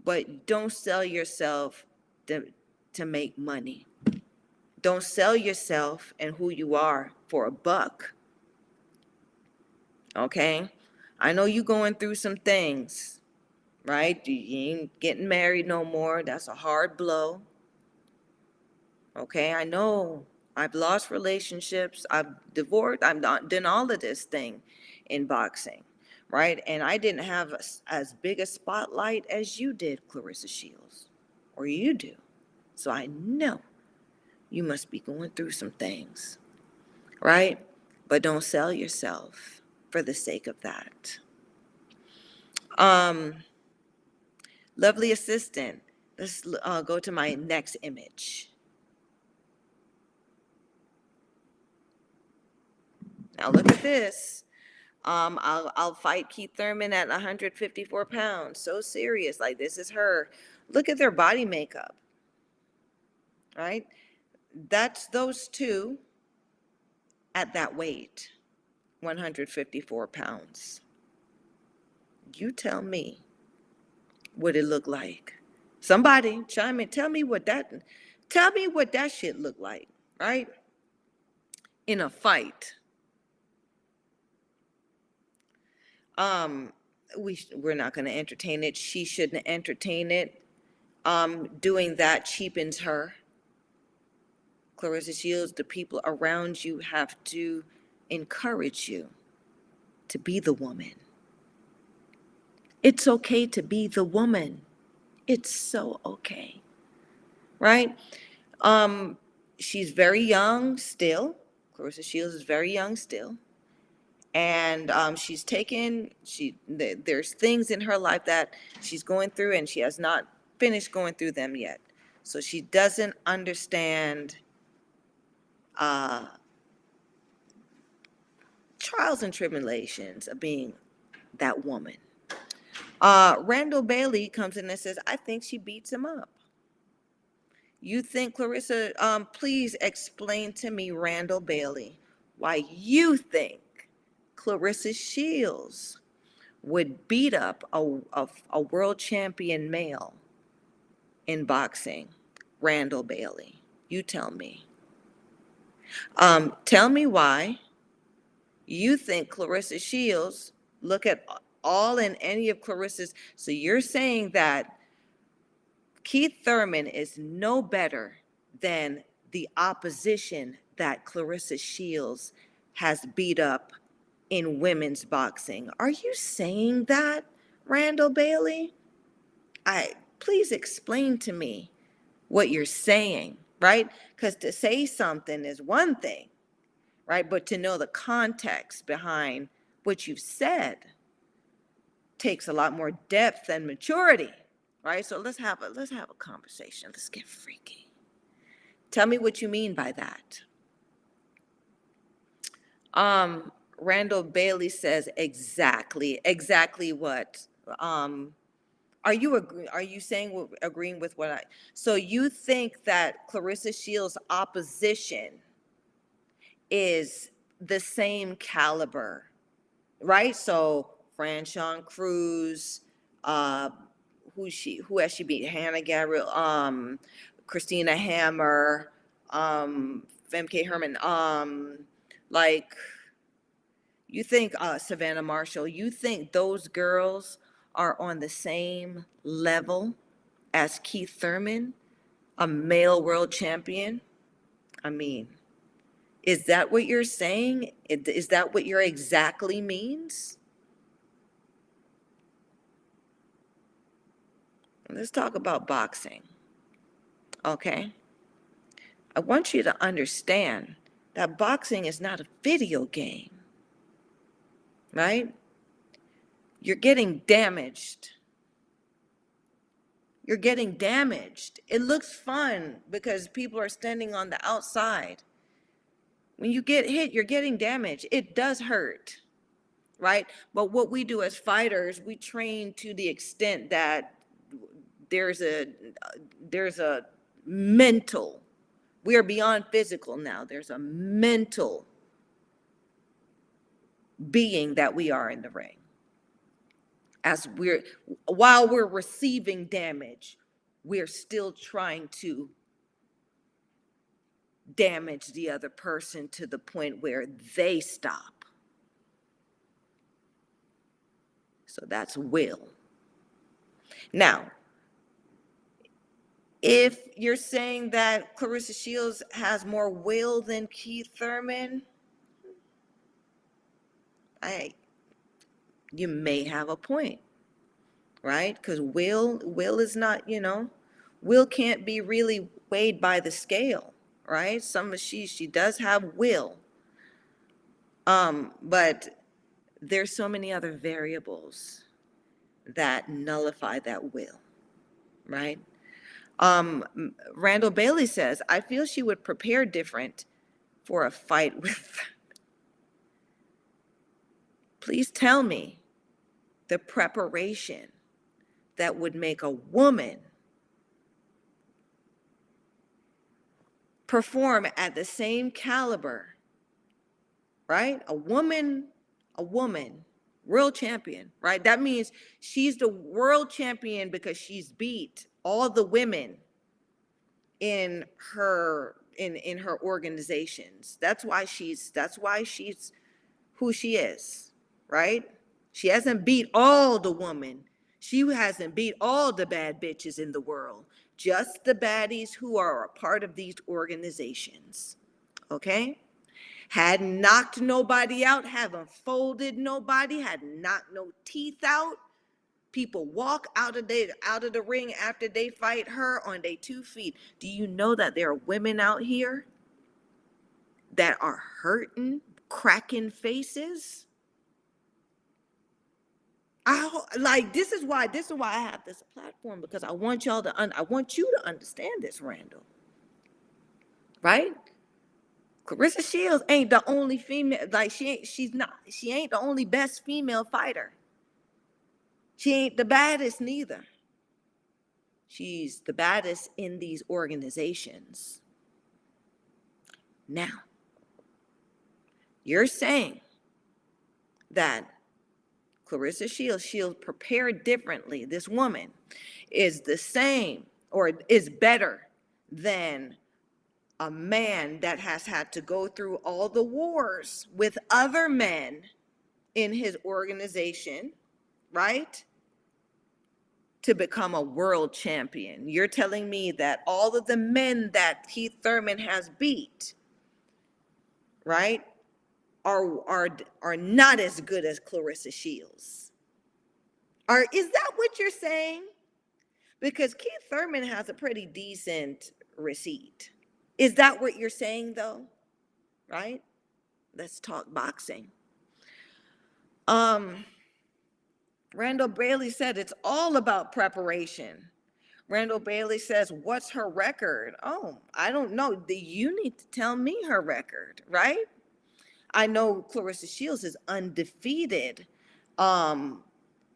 But don't sell yourself to make money. Don't sell yourself and who you are for a buck. Okay? I know you going through some things, right? You ain't getting married no more. That's a hard blow. Okay, I know. I've lost relationships. I've divorced. I've not done all of this thing in boxing, right? And I didn't have as big a spotlight as you did, Claressa Shields, or you do. So I know you must be going through some things, right? But don't sell yourself for the sake of that. Lovely assistant. Let's go to my next image. Now look at this. I'll fight Keith Thurman at 154 pounds. So serious. Like, this is her. Look at their body makeup. Right? That's those two at that weight, 154 pounds. You tell me what it looked like. Somebody chime in. Tell me what that shit looked like, right? In a fight. We're not going to entertain it. She shouldn't entertain it. Doing that cheapens her. Claressa Shields, the people around you have to encourage you to be the woman. It's okay to be the woman. It's so okay. Right? She's very young still. Claressa Shields is very young still. And there's things in her life that she's going through, and she has not finished going through them yet. So she doesn't understand trials and tribulations of being that woman. Randall Bailey comes in and says, I think she beats him up. You think, Claressa, please explain to me, Randall Bailey, why you think Claressa Shields would beat up a world champion male in boxing, Randall Bailey. You tell me. Tell me why you think Claressa Shields, look at all and any of Claressa's, so you're saying that Keith Thurman is no better than the opposition that Claressa Shields has beat up in women's boxing. Are you saying that, Randall Bailey? Please explain to me what you're saying, right? Because to say something is one thing, right? But to know the context behind what you've said takes a lot more depth and maturity, right? So let's have a conversation. Let's get freaky. Tell me what you mean by that. Randall Bailey says exactly what. Are you saying agreeing with what I? So you think that Claressa Shields' opposition is the same caliber, right? So Franchon Cruz, who has she beat? Hannah Gabriel, Christina Hammer, Femke Herman, like, you think Savannah Marshall, you think those girls are on the same level as Keith Thurman, a male world champion? I mean, is that what you're saying? Is that what your exactly means? Let's talk about boxing, okay? I want you to understand that boxing is not a video game, right? You're getting damaged You're getting damaged. It looks fun because people are standing on the outside. When you get hit, you're getting damaged. It does hurt, right? But what we do as fighters, we train to the extent that there's a there's a mental. We are beyond physical now. There's a mental being that we are in the ring. While we're receiving damage, we're still trying to damage the other person to the point where they stop. So that's will. Now, if you're saying that Claressa Shields has more will than Keith Thurman, you may have a point, right? Because will is not, will can't be really weighed by the scale, right? She does have will, but there's so many other variables that nullify that will, right? Randall Bailey says, I feel she would prepare different for a fight with. Please tell me the preparation that would make a woman perform at the same caliber, right? A woman, world champion, right? That means she's the world champion because she's beat all the women in her organizations. That's why she's who she is, right? She hasn't beat all the women. She hasn't beat all the bad bitches in the world, just the baddies who are a part of these organizations, okay? Hadn't knocked nobody out, haven't folded nobody, hadn't knocked no teeth out. People walk out of the ring after they fight her on their 2 feet. Do you know that there are women out here that are hurting, cracking faces? This is why I have this platform, because I want you to understand this, Randall. Right? Claressa Shields ain't the only female, she ain't the only best female fighter. She ain't the baddest neither. She's the baddest in these organizations. Now, you're saying that Claressa Shields, she'll prepare differently. This woman is the same or is better than a man that has had to go through all the wars with other men in his organization, right? To become a world champion. You're telling me that all of the men that Keith Thurman has beat, right, are not as good as Claressa Shields? Or is that what you're saying? Because Keith Thurman has a pretty decent receipt. Is that what you're saying, though? Right? Let's talk boxing. Randall Bailey said it's all about preparation. Randall Bailey says, what's her record? Oh, I don't know. You need to tell me her record, right? I know Claressa Shields is undefeated.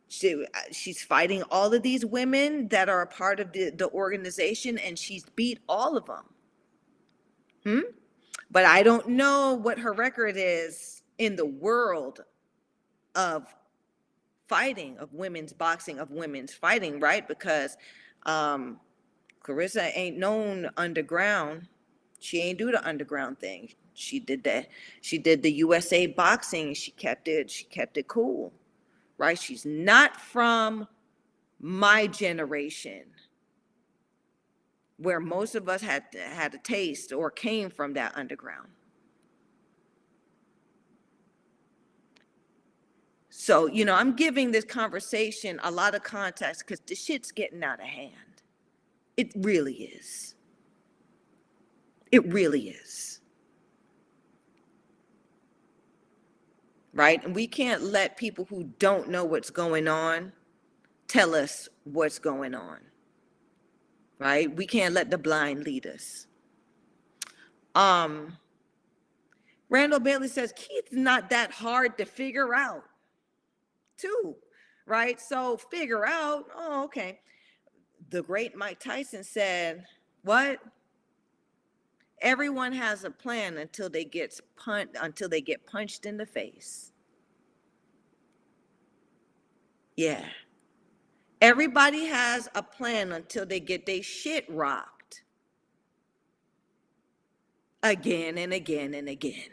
She's fighting all of these women that are a part of the organization, and she's beat all of them. But I don't know what her record is in the world of fighting, of women's boxing, of women's fighting, right? Because Claressa ain't known underground. She ain't do the underground thing. She did that. She did the USA boxing. She kept it cool, right? She's not from my generation, where most of us had a taste or came from that underground. So, I'm giving this conversation a lot of context because the shit's getting out of hand. It really is. It really is. Right? And we can't let people who don't know what's going on tell us what's going on. right? We can't let the blind lead us. Um, Randall Bailey says Keith's not that hard to figure out, too, right? So figure out, oh, okay. The great Mike Tyson said, what? Everyone has a plan until they get punched in the face. Yeah. Everybody has a plan until they get their shit rocked. Again and again and again.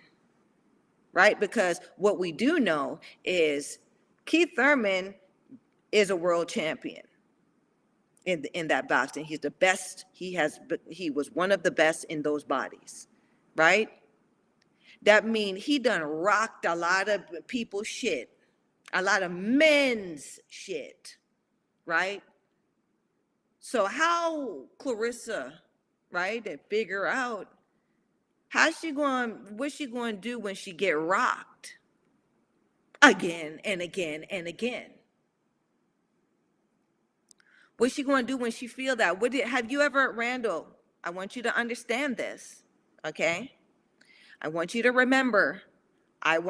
Right? Because what we do know is Keith Thurman is a world champion in that boxing. He's the best. He was one of the best in those bodies. Right? That means he done rocked a lot of people's shit, a lot of men's shit, right? So how Claressa, right, to figure out what's she going to do when she get rocked again and again and again? What's she going to do when she feel that? Have you ever, Randall, I want you to understand this, okay? I want you to remember the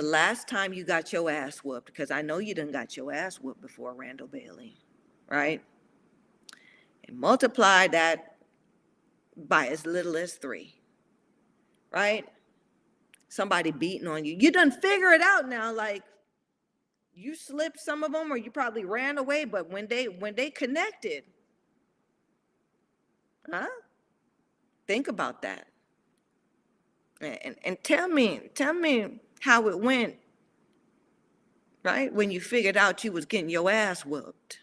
last time you got your ass whooped, because I know you done got your ass whooped before, Randall Bailey, right? And multiply that by as little as 3, right? Somebody beating on you. You done figure it out now, like you slipped some of them or you probably ran away, but when they connected, huh? Think about that. And tell me how it went, right? When you figured out you was getting your ass whooped.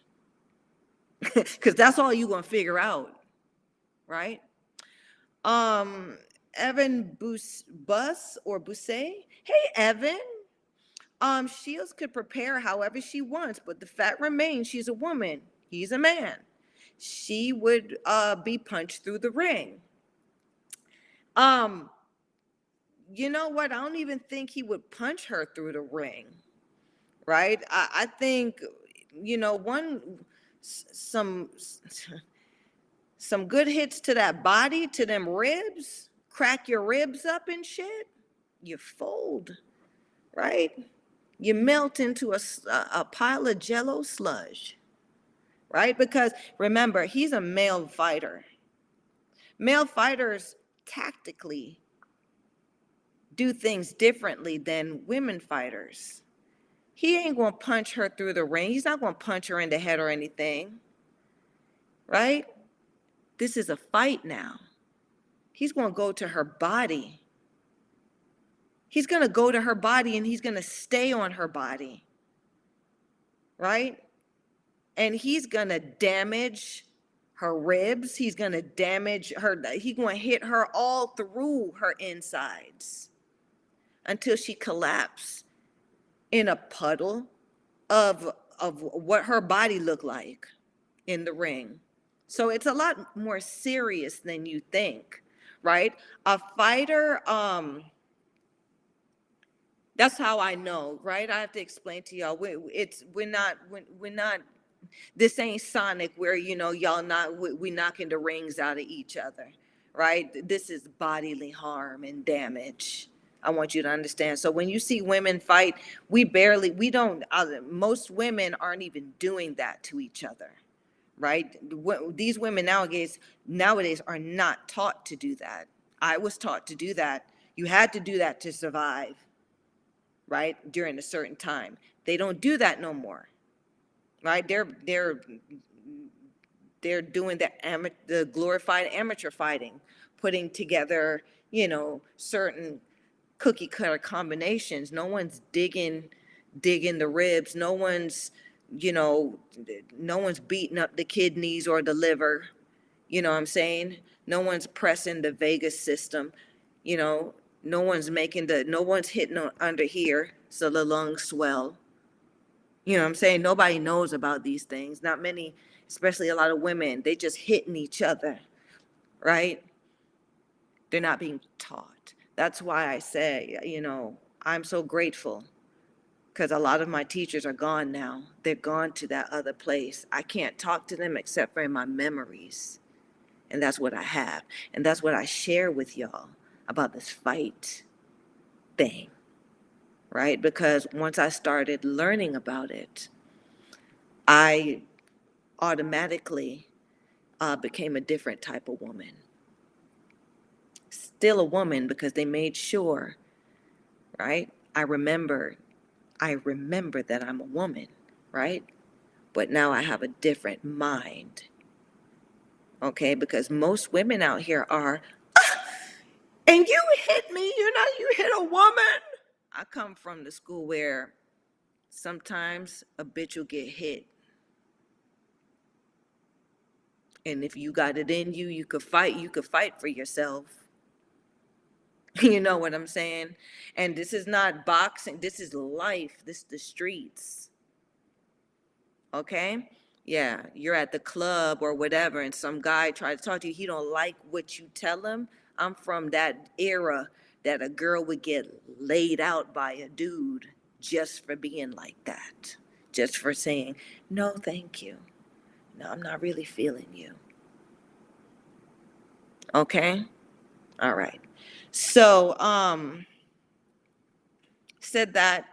Because that's all you're going to figure out, right? Evan Busset. Hey, Evan. Shields could prepare however she wants, but the fact remains she's a woman. He's a man. She would be punched through the ring. You know what? I don't even think he would punch her through the ring, right? I think, some good hits to that body, to them ribs, crack your ribs up and shit, you fold, right? You melt into a pile of Jello sludge, right? Because remember, he's a male fighter. Male fighters tactically do things differently than women fighters. He ain't going to punch her through the ring. He's not going to punch her in the head or anything, right? This is a fight now. He's going to go to her body. He's going to go to her body and he's going to stay on her body, right? And he's going to damage her ribs. He's going to damage her. He's going to hit her all through her insides until she collapses in a puddle of what her body looked like in the ring. So it's a lot more serious than you think, right? A fighter, that's how I know, right? I have to explain to y'all. We're not. This ain't Sonic where we knocking the rings out of each other, right? This is bodily harm and damage. I want you to understand. So when you see women fight, most women aren't even doing that to each other, right? These women nowadays are not taught to do that. I was taught to do that. You had to do that to survive, right? During a certain time. They don't do that no more, right? They're doing the glorified amateur fighting, putting together, certain cookie cutter combinations. No one's digging the ribs. No one's beating up the kidneys or the liver. You know what I'm saying? No one's pressing the vagus system. No one's hitting under here so the lungs swell. You know what I'm saying? Nobody knows about these things. Not many, especially a lot of women. They just hitting each other, right? They're not being taught. That's why I say, I'm so grateful because a lot of my teachers are gone now. They're gone to that other place. I can't talk to them except for in my memories. And that's what I have. And that's what I share with y'all about this fight thing, right? Because once I started learning about it, I automatically became a different type of woman. Still a woman because they made sure, right? I remember that I'm a woman, right? But now I have a different mind, okay? Because most women out here are, and you hit me, you hit a woman. I come from the school where sometimes a bitch will get hit. And if you got it in you, you could fight for yourself. You know what I'm saying? And this is not boxing, this is life, this is the streets. Okay? Yeah, you're at the club or whatever, and some guy tried to talk to you, he don't like what you tell him. I'm from that era that a girl would get laid out by a dude just for being like that. Just for saying, no, thank you. No, I'm not really feeling you. Okay? All right. So, said that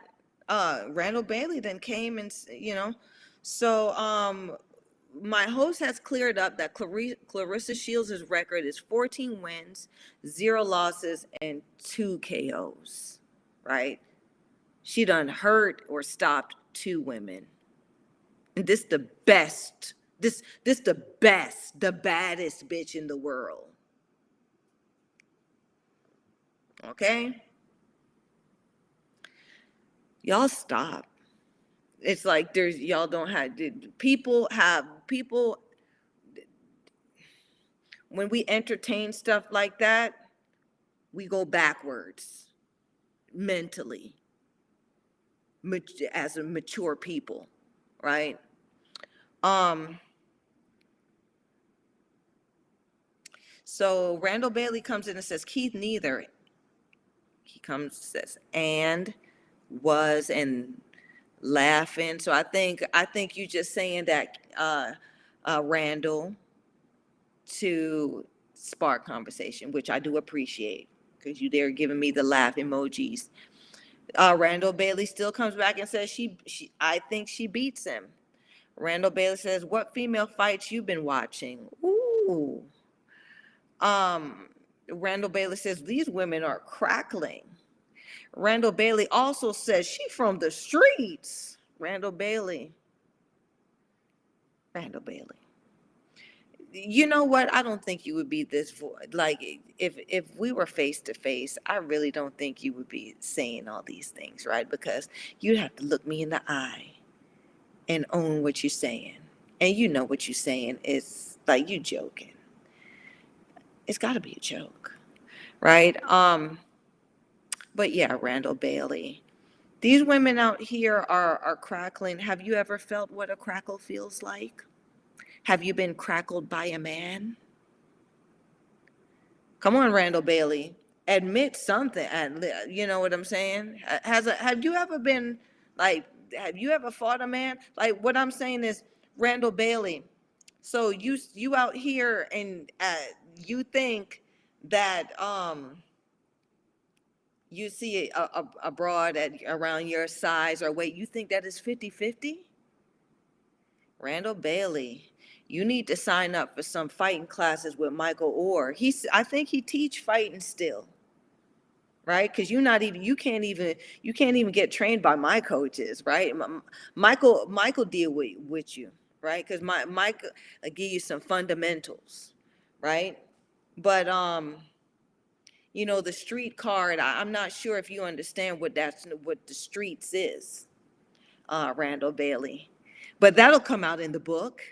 Randall Bailey then came and, so my host has cleared up that Claressa Shields' record is 14 wins, 0 losses, and 2 KOs, right? She done hurt or stopped 2 women. And this the best, this the best, the baddest bitch in the world. Okay? Y'all stop. It's like y'all don't have, people, when we entertain stuff like that, we go backwards mentally as a mature people, right? So Randall Bailey comes in and says, Keith neither. He comes, says, and was, and laughing. So I think you just saying that, Randall, to spark conversation, which I do appreciate because you there giving me the laugh emojis. Randall Bailey still comes back and says I think she beats him. Randall Bailey says, what female fights you been watching? Ooh. Randall Bailey says, these women are crackling. Randall Bailey also says, she from the streets. Randall Bailey. You know what? I don't think you would be this, like, if we were face to face, I really don't think you would be saying all these things, right? Because you'd have to look me in the eye and own what you're saying. And you know what you're saying is like you joking. It's got to be a joke, right? But yeah, Randall Bailey. These women out here are crackling. Have you ever felt what a crackle feels like? Have you been crackled by a man? Come on, Randall Bailey. Admit something. You know what I'm saying? Have you ever been, like, have you ever fought a man? Like, what I'm saying is, Randall Bailey, so you out here and you think that you see a broad around your size or weight, you think that is 50-50? Randall Bailey, you need to sign up for some fighting classes with Michael Orr. I think he teach fighting still, right? Because you can't even get trained by my coaches, right? Michael deal with you, right? Because Michael give you some fundamentals, right? But the street card, I'm not sure if you understand what the streets is, Randall Bailey. But that'll come out in the book,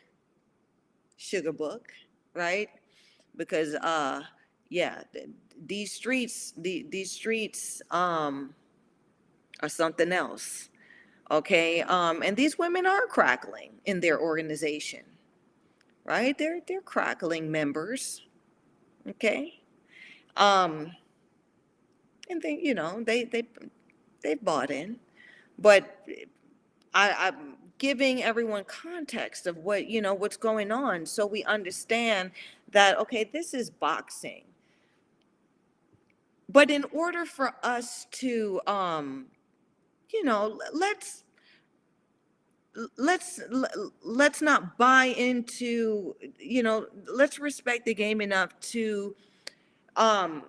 Sugar Book, right? Because yeah, these streets are something else. Okay. And these women are crackling in their organization, right? They're crackling members. Okay. And they bought in. But I'm giving everyone context of what, what's going on, so we understand that, okay, this is boxing. But in order for us to, you know, let's let's let's not buy into, let's respect the game enough to, um,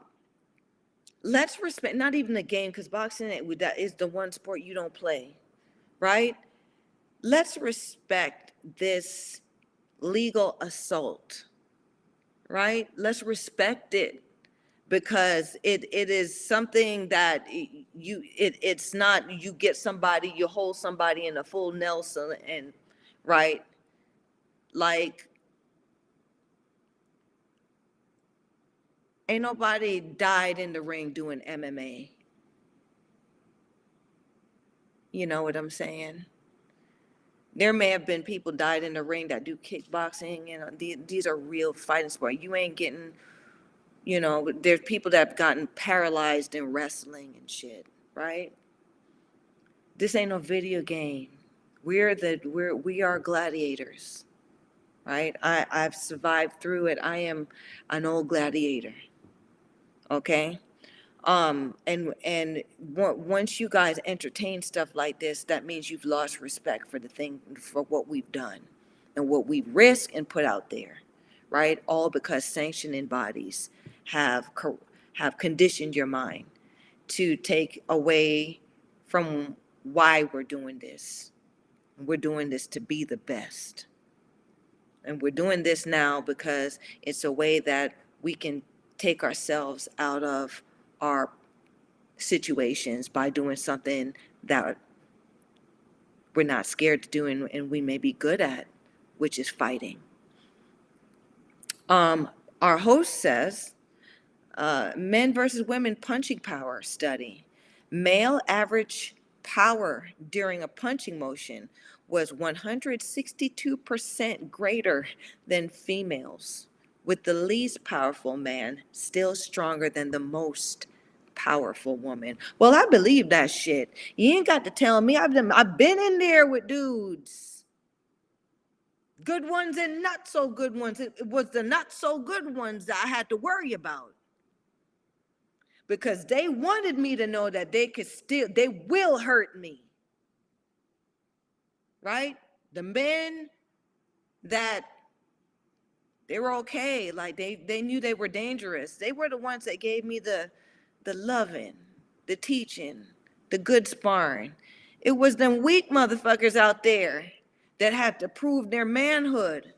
let's respect not even the game, because boxing that is the one sport you don't play, right? Let's respect this legal assault, right? Let's respect it, because it is something that it's not, you get somebody, you hold somebody in a full Nelson, and right, like, ain't nobody died in the ring doing MMA. You know what I'm saying? There may have been people died in the ring that do kickboxing. These are real fighting sports. You ain't getting, there's people that have gotten paralyzed in wrestling and shit, right? This ain't no video game. We are gladiators, right? I've survived through it. I am an old gladiator. Okay. And once you guys entertain stuff like this, that means you've lost respect for what we've done and what we risk and put out there, right? All because sanctioning bodies have have conditioned your mind to take away from why we're doing this. We're doing this to be the best. And we're doing this now because it's a way that we can take ourselves out of our situations by doing something that we're not scared to do, and we may be good at, which is fighting. Our host says, men versus women punching power study. Male average power during a punching motion was 162% greater than females, with the least powerful man still stronger than the most powerful woman. Well, I believe that shit. You ain't got to tell me. I've been in there with dudes. Good ones and not so good ones. It was the not so good ones that I had to worry about, because they wanted me to know that they will hurt me, right? The men that they were okay, like they knew they were dangerous. They were the ones that gave me the loving, the teaching, the good sparring. It was them weak motherfuckers out there that had to prove their manhood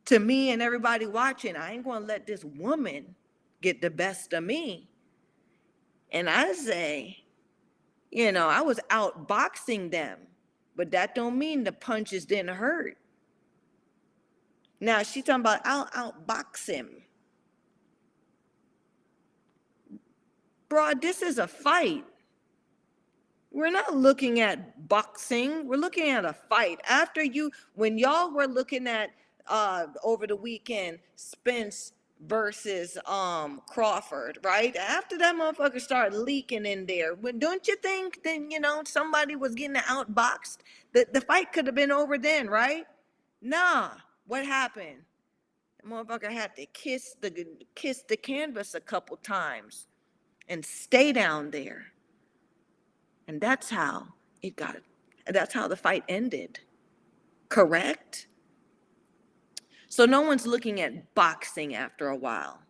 to me and everybody watching. I ain't gonna let this woman get the best of me. And I say, I was outboxing them, but that don't mean the punches didn't hurt. Now she's talking about I'll outbox him. Bro, this is a fight. We're not looking at boxing. We're looking at a fight. When y'all were looking at over the weekend, Spence versus Crawford, right? After that motherfucker started leaking in there, don't you think then somebody was getting outboxed? The fight could have been over then, right? Nah. What happened? The motherfucker had to kiss the canvas a couple times and stay down there. And that's how the fight ended. Correct? So no one's looking at boxing after a while.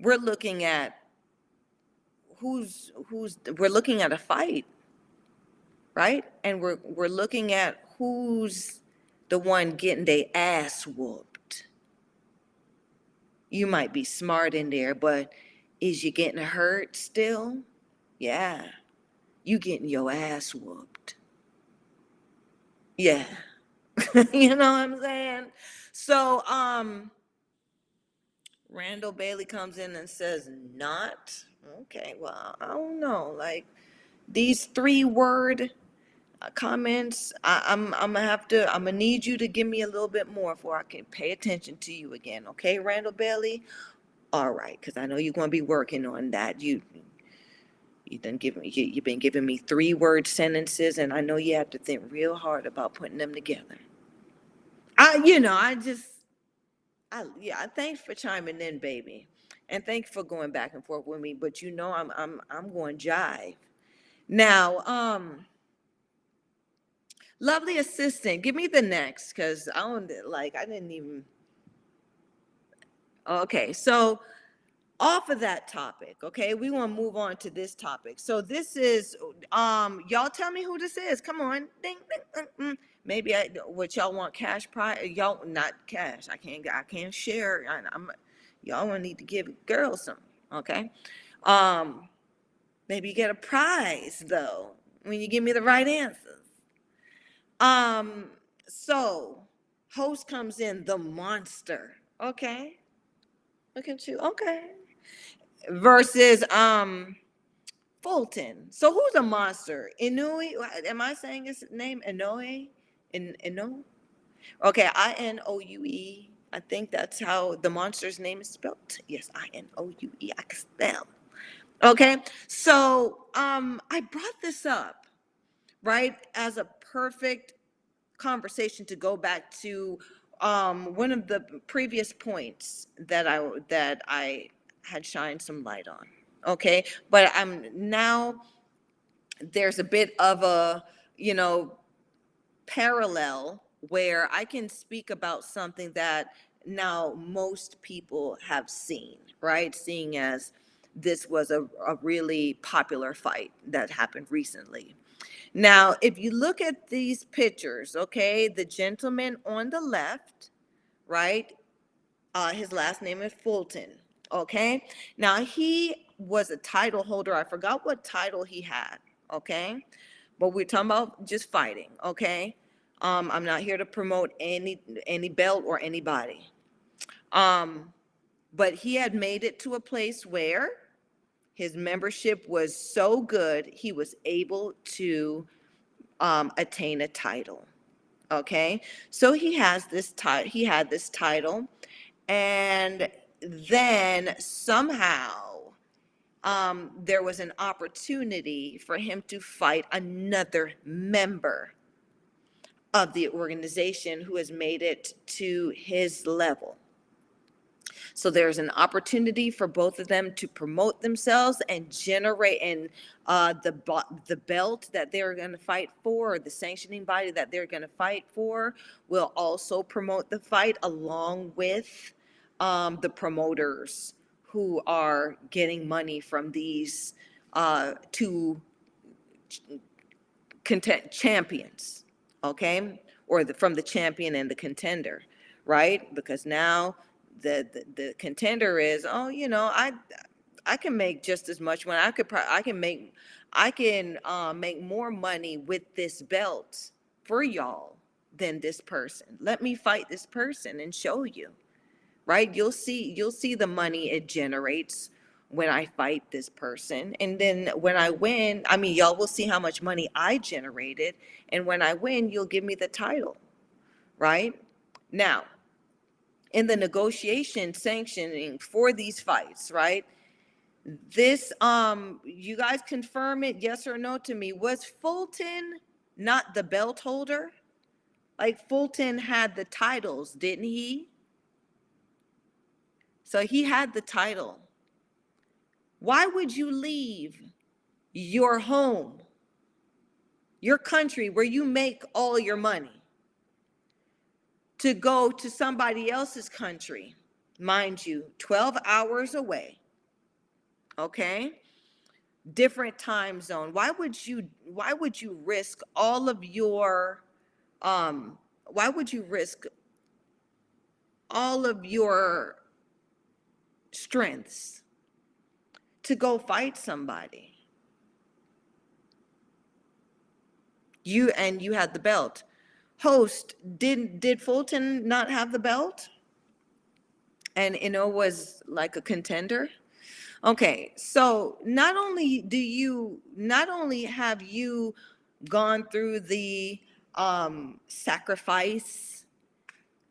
We're looking at we're looking at a fight, right? And we're looking at who's the one getting their ass whooped. You might be smart in there, but is you getting hurt still? Yeah. You getting your ass whooped. Yeah. You know what I'm saying? So, Randall Bailey comes in and says, not. Okay, well, I don't know. Like, these 3-word comments, I'm gonna need you to give me a little bit more before I can pay attention to you again. Okay, Randall Bailey? All right, because I know you're gonna be working on that. You You've been giving me 3-word sentences, and I know you have to think real hard about putting them together. Thanks for chiming in, baby, and thanks for going back and forth with me. But I'm going jive now. Lovely assistant, give me the next, because I didn't even. Okay, so off of that topic, okay, we want to move on to this topic. So this is, y'all tell me who this is. Come on, ding, ding, maybe what y'all want cash prize? Y'all not cash. I can't share. Y'all want need to give girls some, okay? Maybe you get a prize though when you give me the right answers. So host comes in, the monster, okay? Look at you, okay? Versus Fulton. So who's a monster? Inouye? Am I saying his name? Inouye? Inouye? Okay, Inoue. I think that's how the monster's name is spelled. Yes, Inoue. I can spell. Okay, so I brought this up, right, as a perfect conversation to go back to one of the previous points that I had shined some light on. Okay, but I'm now there's a bit of a parallel where I can speak about something that now most people have seen, right? Seeing as this was a really popular fight that happened recently. Now, if you look at these pictures, okay, the gentleman on the left, right, his last name is Fulton, okay? Now, he was a title holder. I forgot what title he had, okay? But we're talking about just fighting, okay? I'm not here to promote any belt or anybody. But he had made it to a place where his membership was so good, he was able to attain a title. Okay, so he had this title, and then somehow there was an opportunity for him to fight another member of the organization who has made it to his level. So there's an opportunity for both of them to promote themselves and generate, and the belt that they're going to fight for, or the sanctioning body that they're going to fight for, will also promote the fight along with the promoters who are getting money from these two champions, okay, or from the champion and the contender, right? Because now the contender is, I can make just as much money. I can make more money with this belt for y'all than this person. Let me fight this person and show you, right? You'll see the money it generates when I fight this person. And then when I win, y'all will see how much money I generated. And when I win, you'll give me the title, right? Now, in the negotiation sanctioning for these fights, right? This, you guys confirm it, yes or no to me. Was Fulton not the belt holder? Like, Fulton had the titles, didn't he? So he had the title. Why would you leave your home, your country where you make all your money, to go to somebody else's country, mind you, 12 hours away, okay? Different time zone. Why would you risk all of your why would you risk all of your strengths to go fight somebody? You had the belt. Host, did Fulton not have the belt? And was like a contender? Okay, so not only have you gone through the sacrifice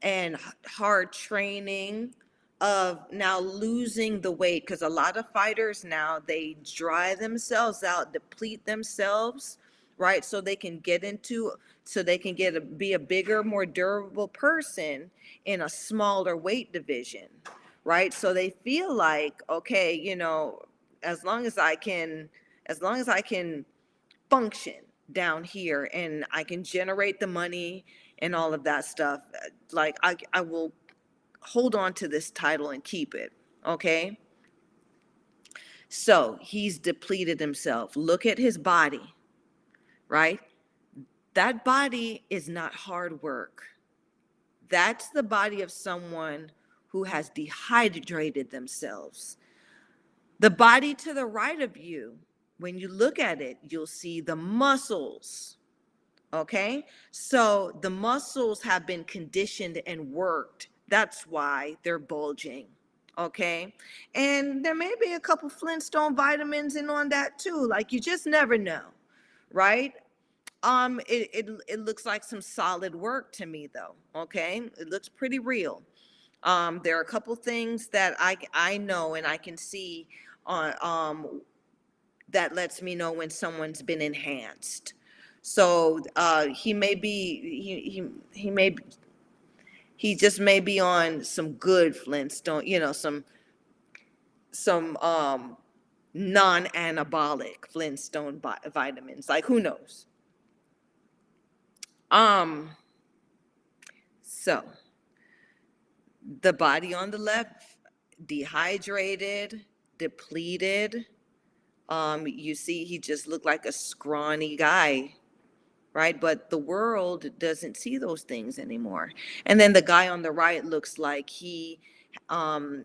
and hard training of now losing the weight, because a lot of fighters now, they dry themselves out, deplete themselves, right? So they can be a bigger, more durable person in a smaller weight division, right? So they feel like, okay, as long as I can, as long as I can function down here and I can generate the money and all of that stuff, like I will hold on to this title and keep it. Okay. So he's depleted himself. Look at his body, right? That body is not hard work. That's the body of someone who has dehydrated themselves. The body to the right of you, when you look at it, you'll see the muscles. Okay, so the muscles have been conditioned and worked. That's why they're bulging. Okay, and there may be a couple Flintstone vitamins in on that too. Like, you just never know, right? It looks like some solid work to me though. Okay, it looks pretty real. There are a couple things that I know and I can see on that lets me know when someone's been enhanced. So he may be he just may be on some good Flintstone, some non-anabolic Flintstone vitamins. Like, who knows? So the body on the left, dehydrated, depleted. You see, he just looked like a scrawny guy, right? But the world doesn't see those things anymore. And then the guy on the right looks like he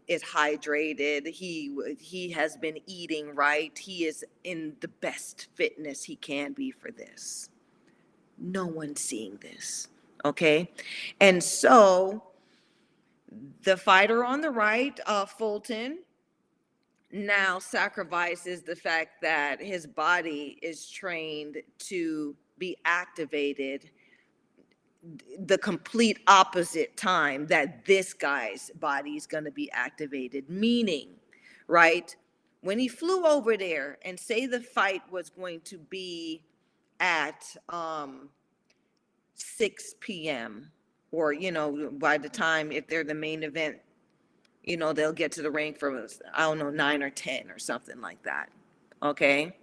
is hydrated. He has been eating right. He is in the best fitness he can be for this. No one's seeing this, okay? And so the fighter on the right, Fulton, now sacrifices the fact that his body is trained to be activated the complete opposite time that this guy's body is going to be activated. Meaning, right, when he flew over there, and say the fight was going to be at 6 p.m., or by the time, if they're the main event, they'll get to the ring for, I don't know, 9 or 10 or something like that. Okay.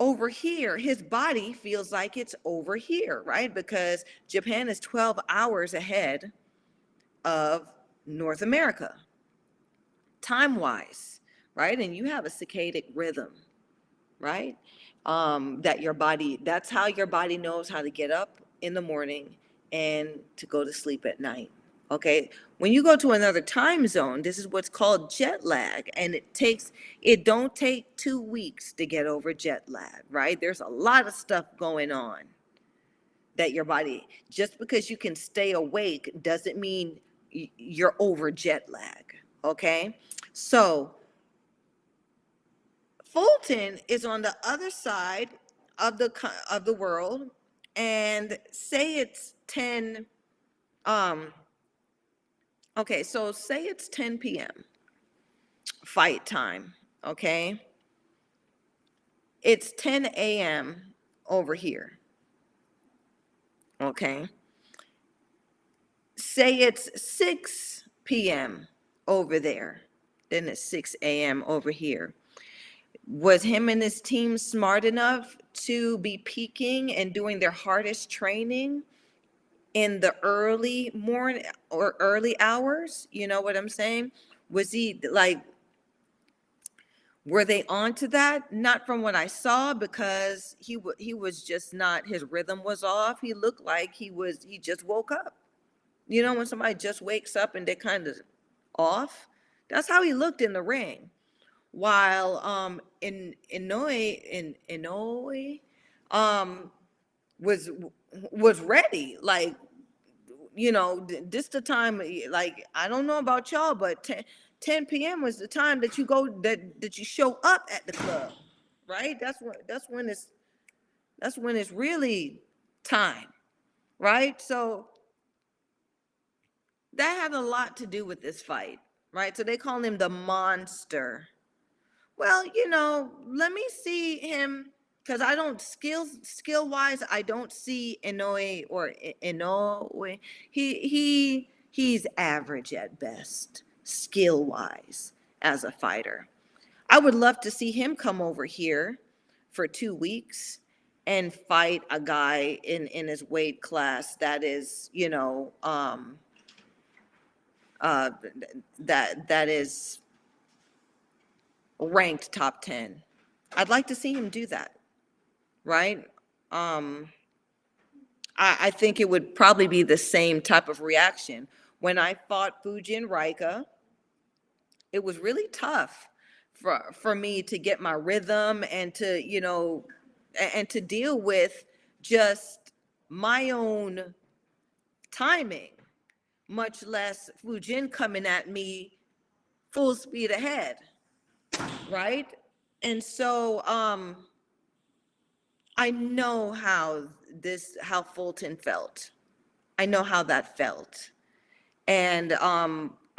Over here, his body feels like it's over here, right? Because Japan is 12 hours ahead of North America, time-wise, right? And you have a circadian rhythm, right? That's how your body knows how to get up in the morning and to go to sleep at night. Okay, when you go to another time zone, this is what's called jet lag, and it don't take 2 weeks to get over jet lag, right? There's a lot of stuff going on that your body, just because you can stay awake doesn't mean you're over jet lag. Okay, so Fulton is on the other side of the world, and say it's 10. Okay, so say it's 10 p.m. fight time. Okay, it's 10 a.m. over here. Okay, say it's 6 p.m. over there, then it's 6 a.m. over here. Was him and his team smart enough to be peaking and doing their hardest training in the early morning or early hours? You know what I'm saying? Was he like, were they onto that? Not from what I saw, because he was just not, his rhythm was off. He looked like he just woke up. When somebody just wakes up and they're kind of off, that's how he looked in the ring. While in Inoue was ready, like, this the time, like, I don't know about y'all, but 10 p.m. was the time that you show up at the club, right? That's when it's really time, right? So that had a lot to do with this fight, right? So they call him the monster. Well, let me see him, because I don't skill wise, I don't see Inoue or Inoue. He's average at best, skill wise, as a fighter. I would love to see him come over here for 2 weeks and fight a guy in his weight class that is, uh, that is ranked top 10. I'd like to see him do that, right? Um, I think it would probably be the same type of reaction. When I fought Fujin Raika, it was really tough for me to get my rhythm and to, and to deal with just my own timing, much less Fujin coming at me full speed ahead, right? And so I know how Fulton felt. I know how that felt. And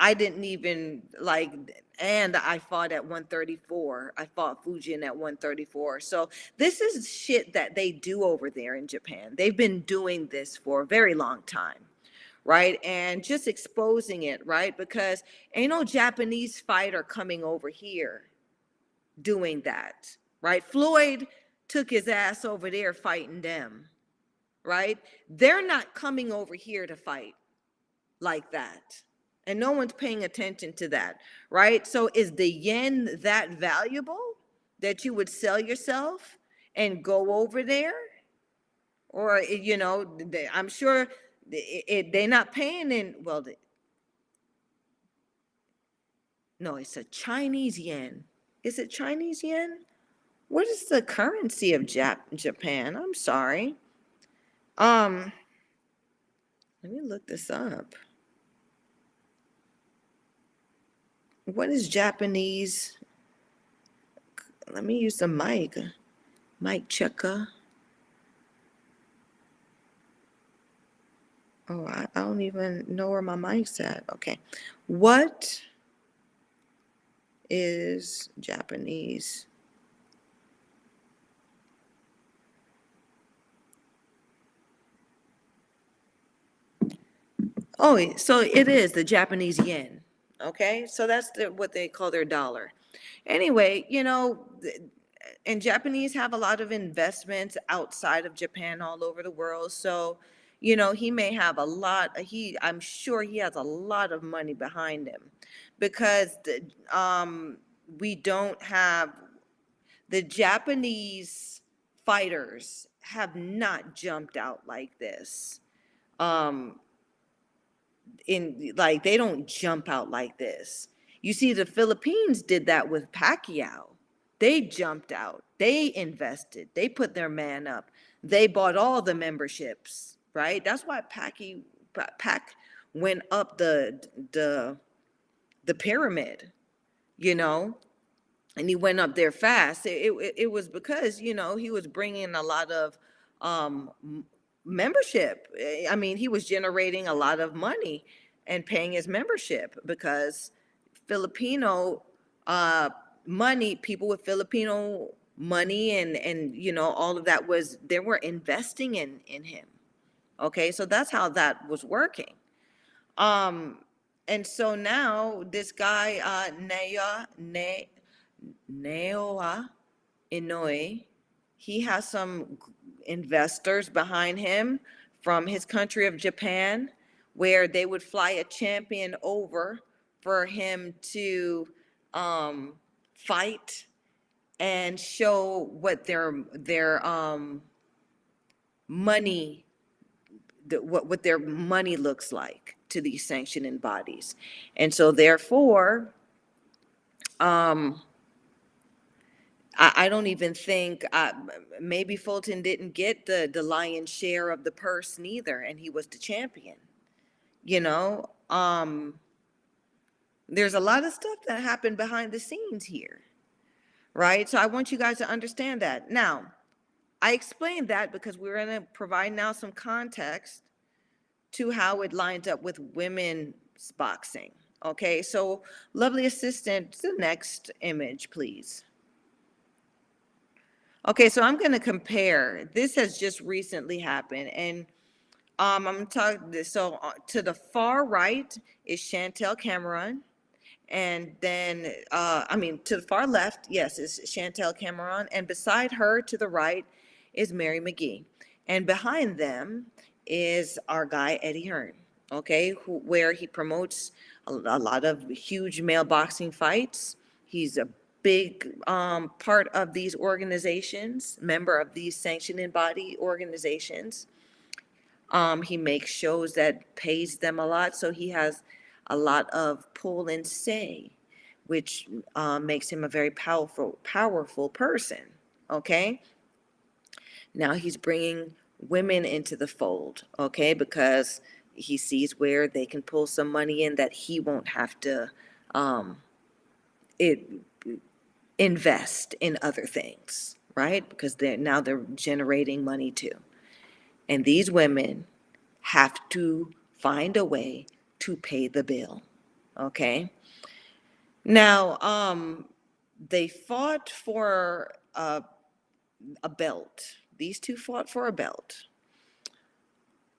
I didn't even like, and I fought at 134. I fought Fujin at 134. So this is shit that they do over there in Japan. They've been doing this for a very long time, right? And just exposing it, right? Because ain't no Japanese fighter coming over here doing that, right? Floyd took his ass over there fighting them, right? They're not coming over here to fight like that. And no one's paying attention to that, right? So is the yen that valuable that you would sell yourself and go over there? Or, I'm sure they're not paying in, well, no, it's a Chinese yen. Is it Chinese yen? What is the currency of Japan? I'm sorry. Let me look this up. What is Japanese? Let me use the mic checker. Oh, I don't even know where my mic's at. Okay. What is Japanese? Oh, so it is the Japanese yen. Okay. So that's what they call their dollar. Anyway, and Japanese have a lot of investments outside of Japan all over the world. So, he may have I'm sure he has a lot of money behind him, because we don't have the Japanese fighters have not jumped out like this. In like they don't jump out like this. You see, the Philippines did that with Pacquiao. They jumped out. They invested. They put their man up. They bought all the memberships, right? That's why Pac went up the pyramid, and he went up there fast. It was because he was bringing a lot of um, membership. I mean, he was generating a lot of money and paying his membership, because Filipino money, people with Filipino money and all of that they were investing in him. Okay, so that's how that was working. And so now this guy Naoa Inoue, he has some investors behind him from his country of Japan, where they would fly a champion over for him to fight and show what their money, what their money looks like to these sanctioning bodies. And so therefore, I don't even think, maybe Fulton didn't get the lion's share of the purse neither, and he was the champion. There's a lot of stuff that happened behind the scenes here, right? So I want you guys to understand that. Now, I explained that because we're going to provide now some context to how it lines up with women boxing. Okay, so lovely assistant, the next image, please. Okay, so I'm going to compare. This has just recently happened, and I'm talking this. So to the far right is Chantel Cameron, and then to the far left, yes, is Chantel Cameron, and beside her to the right is Mary McGee, and behind them is our guy Eddie Hearn. Okay, where he promotes a lot of huge male boxing fights. He's a big part of these organizations, member of these sanctioning body organizations. He makes shows that pays them a lot, so he has a lot of pull and say, which makes him a very powerful person. Okay. Now he's bringing women into the fold. Okay, because he sees where they can pull some money in that he won't have to it invest in other things, right? Because they're generating money too. And these women have to find a way to pay the bill. Okay. Now, they fought for a belt. These two fought for a belt.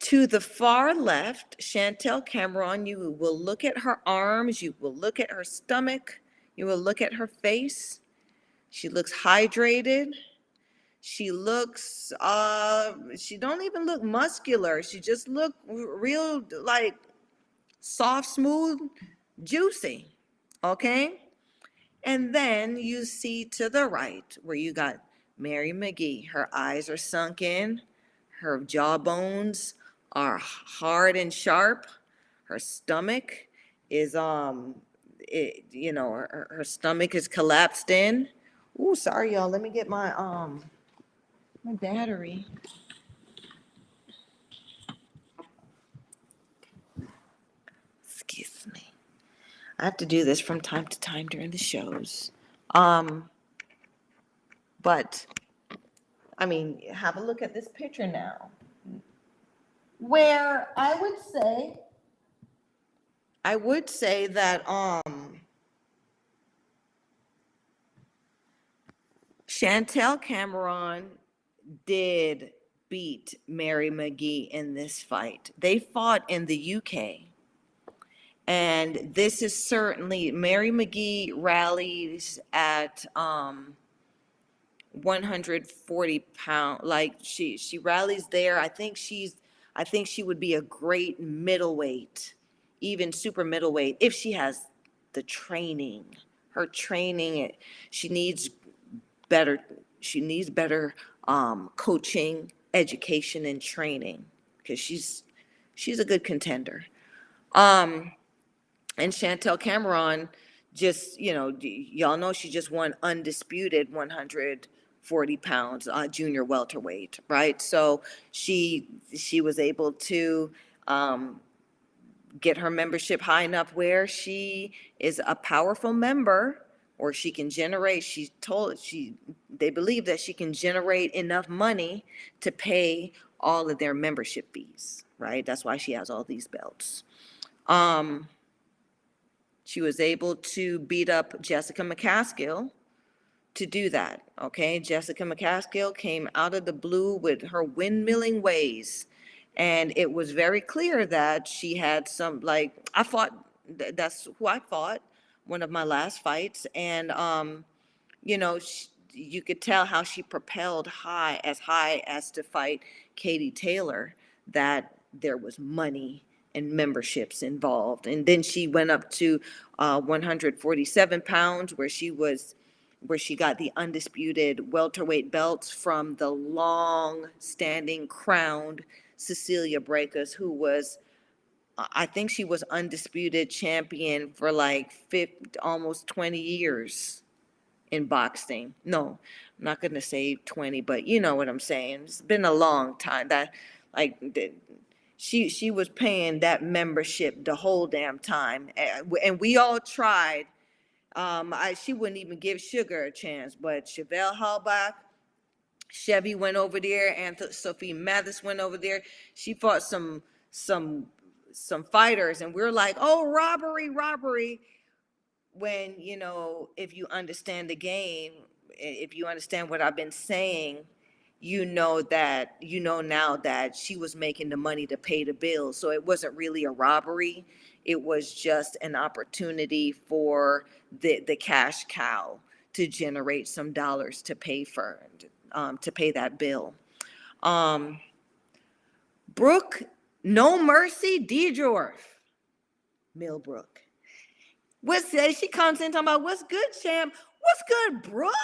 To the far left, Chantel Cameron, you will look at her arms, you will look at her stomach, you will look at her face. She looks hydrated. She looks, she don't even look muscular. She just look real like soft, smooth, juicy. Okay? And then you see to the right where you got Mary McGee. Her eyes are sunk in. Her jawbones are hard and sharp. Her stomach is, her stomach is collapsed in. Ooh, sorry, y'all. Let me get my battery. Excuse me. I have to do this from time to time during the shows. But have a look at this picture now. Where I would say that Chantel Cameron did beat Mary McGee in this fight. They fought in the UK. And this is certainly, Mary McGee rallies at 140 pound, like she rallies there. I think she would be a great middleweight, even super middleweight, if she has the training. Her training, she needs better, coaching, education, and training, because she's a good contender. And Chantel Cameron just, y'all know she just won undisputed 140 pounds junior welterweight, right? So she was able to get her membership high enough where she is a powerful member, or she can generate, they believe that she can generate enough money to pay all of their membership fees, right? That's why she has all these belts. She was able to beat up Jessica McCaskill to do that, okay? Jessica McCaskill came out of the blue with her windmilling ways, and it was very clear that she had some, that's who I fought, one of my last fights, and, you could tell how she propelled high as to fight Katie Taylor, that there was money and memberships involved. And then she went up to 147 pounds, where she got the undisputed welterweight belts from the long-standing crowned Cecilia Brækhus, who was, I think she was undisputed champion for like almost 20 years in boxing. No, I'm not going to say 20, but you know what I'm saying. It's been a long time. She was paying that membership the whole damn time, and we all tried. She wouldn't even give Sugar a chance, but Chevelle Halbach, Chevy went over there, and Sophie Mathis went over there. She fought some some fighters, and we're like, oh, robbery, robbery. When, if you understand the game, if you understand what I've been saying, now that she was making the money to pay the bills. So it wasn't really a robbery. It was just an opportunity for the cash cow to generate some dollars to pay that bill. Brooke, no mercy, Deidre Millbrook. She comes in talking about what's good, champ? What's good, Brooke?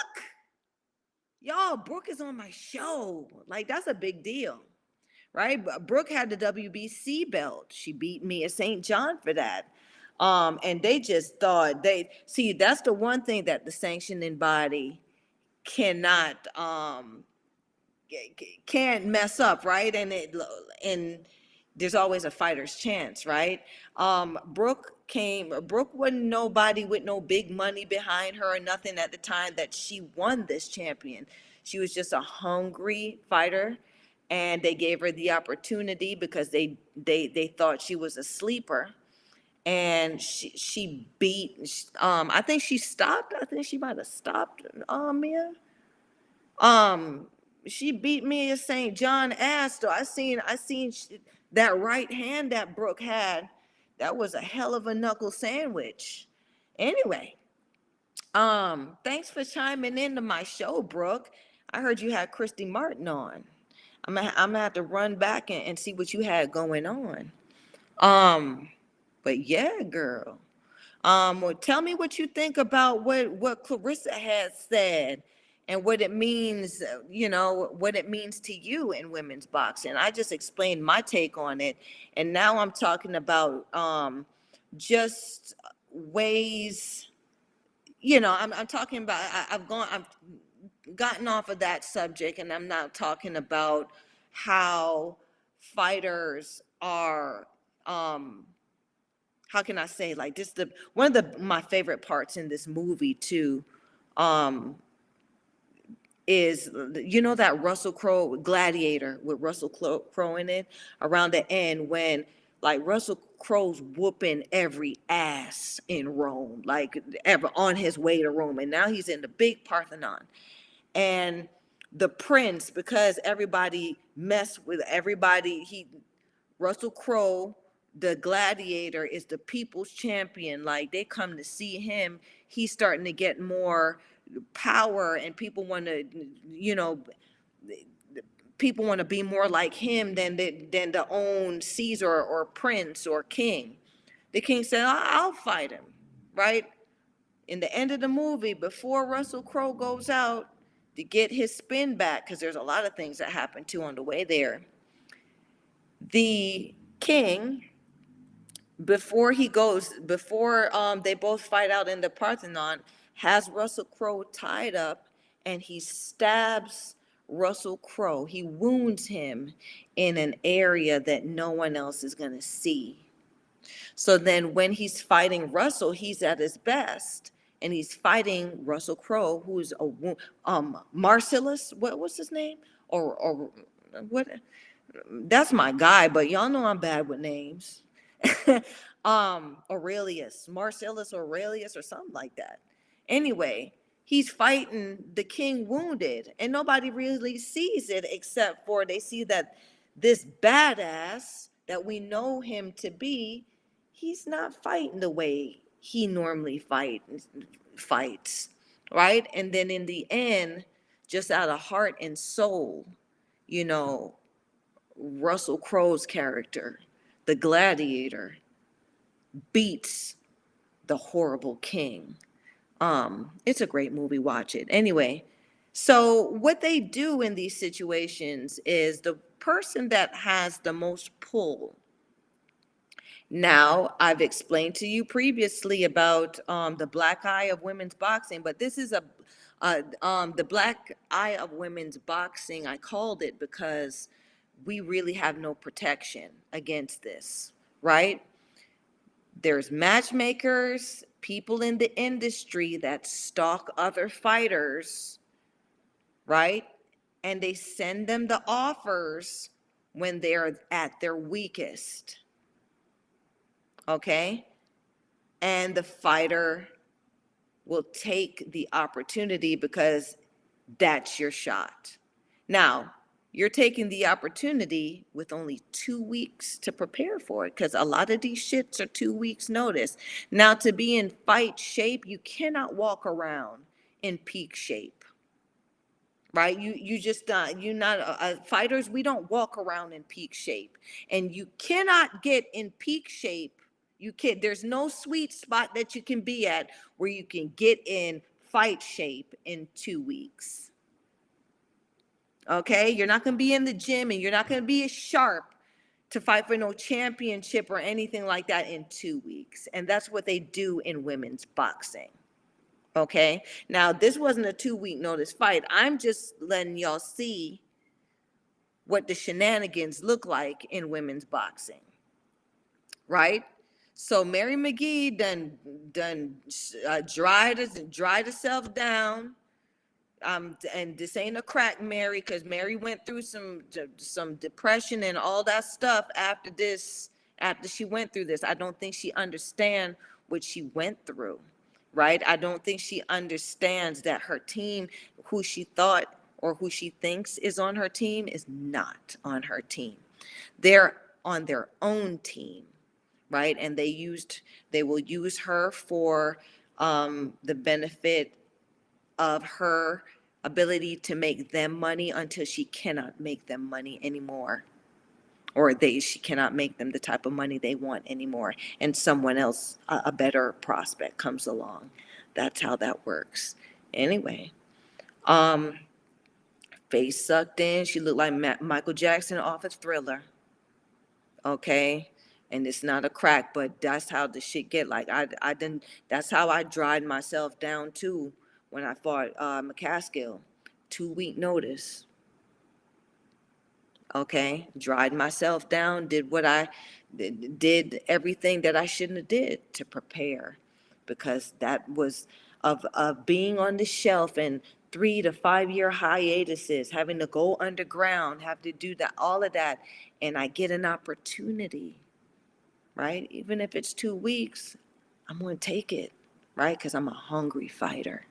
Y'all, Brooke is on my show. Like, that's a big deal, right? Brooke had the WBC belt. She beat me at St. John for that. And they just thought that's the one thing that the sanctioning body cannot can't mess up, right? And there's always a fighter's chance, right? Brooke wasn't nobody with no big money behind her or nothing at the time that she won this champion. She was just a hungry fighter, and they gave her the opportunity because they thought she was a sleeper. And she beat, I think she might have stopped Mia. She beat me at St. John ass though. I seen that right hand that Brooke had. That was a hell of a knuckle sandwich. Anyway, thanks for chiming into my show, Brooke. I heard you had Christy Martin on. I'm gonna have to run back and see what you had going on. But yeah, girl. Well, tell me what you think about what Claressa has said and what it means, what it means to you in women's boxing. I just explained my take on it, and now I'm talking about just ways. I'm talking about. I've gotten off of that subject, and I'm now talking about how fighters are. How can I say, like, this one of my favorite parts in this movie too, is that Russell Crowe Gladiator with Russell Crowe in it around the end when like Russell Crowe's whooping every ass in Rome, like ever on his way to Rome, and now he's in the big Parthenon, and the prince, because everybody messed with everybody, Russell Crowe, the gladiator, is the people's champion. Like, they come to see him. He's starting to get more power, and people want to be more like him than the own Caesar or prince or king. The king said, I'll fight him, right? In the end of the movie, before Russell Crowe goes out to get his spin back, because there's a lot of things that happen too on the way there, the king, before they both fight out in the Parthenon, has Russell Crowe tied up, and he stabs Russell Crowe. He wounds him in an area that no one else is going to see. So then when he's fighting Russell, he's at his best, and he's fighting Russell Crowe, who's Marcellus, what was his name? Or what? That's my guy, but y'all know I'm bad with names. Aurelius, Marcellus Aurelius or something like that. Anyway, he's fighting the king wounded, and nobody really sees it except for they see that this badass that we know him to be, he's not fighting the way he normally fights, right? And then in the end, just out of heart and soul, Russell Crowe's character, the gladiator, beats the horrible king. It's a great movie. Watch it. Anyway, so what they do in these situations is the person that has the most pull. Now, I've explained to you previously about the black eye of women's boxing, but this is the black eye of women's boxing. I called it because we really have no protection against this, right? There's matchmakers, people in the industry that stalk other fighters, right? And they send them the offers when they're at their weakest. okay? And the fighter will take the opportunity because that's your shot. Now, you're taking the opportunity with only 2 weeks to prepare for it because a lot of these shits are 2 weeks notice. Now, to be in fight shape, you cannot walk around in peak shape, right? You just you not fighters. We don't walk around in peak shape, and you cannot get in peak shape. You can. There's no sweet spot that you can be at where you can get in fight shape in 2 weeks. Okay, you're not going to be in the gym, and you're not going to be as sharp to fight for no championship or anything like that in 2 weeks. And that's what they do in women's boxing. Okay, now this wasn't a 2 week notice fight. I'm just letting y'all see what the shenanigans look like in women's boxing, right? So Mary McGee dried herself down. And this ain't a crack Mary, because Mary went through some depression and all that stuff after this. After she went through this, I don't think she understands what she went through, right? I don't think she understands that her team, who she thought or who she thinks is on her team, is not on her team. They're on their own team, right? And they will use her for the benefit of her ability to make them money until she cannot make them money anymore, or she cannot make them the type of money they want anymore, and someone else, a better prospect, comes along. That's how that works. Anyway, face sucked in. She looked like Michael Jackson off of Thriller. Okay. And it's not a crack, but that's how the shit get. Like I didn't. That's how I dried myself down too when I fought McCaskill. 2 week notice. Okay, dried myself down. Did everything that I shouldn't have did to prepare, because that was of being on the shelf and 3 to 5 year hiatuses, having to go underground, have to do that, all of that, and I get an opportunity, right? Even if it's 2 weeks, I'm going to take it, right? Because I'm a hungry fighter.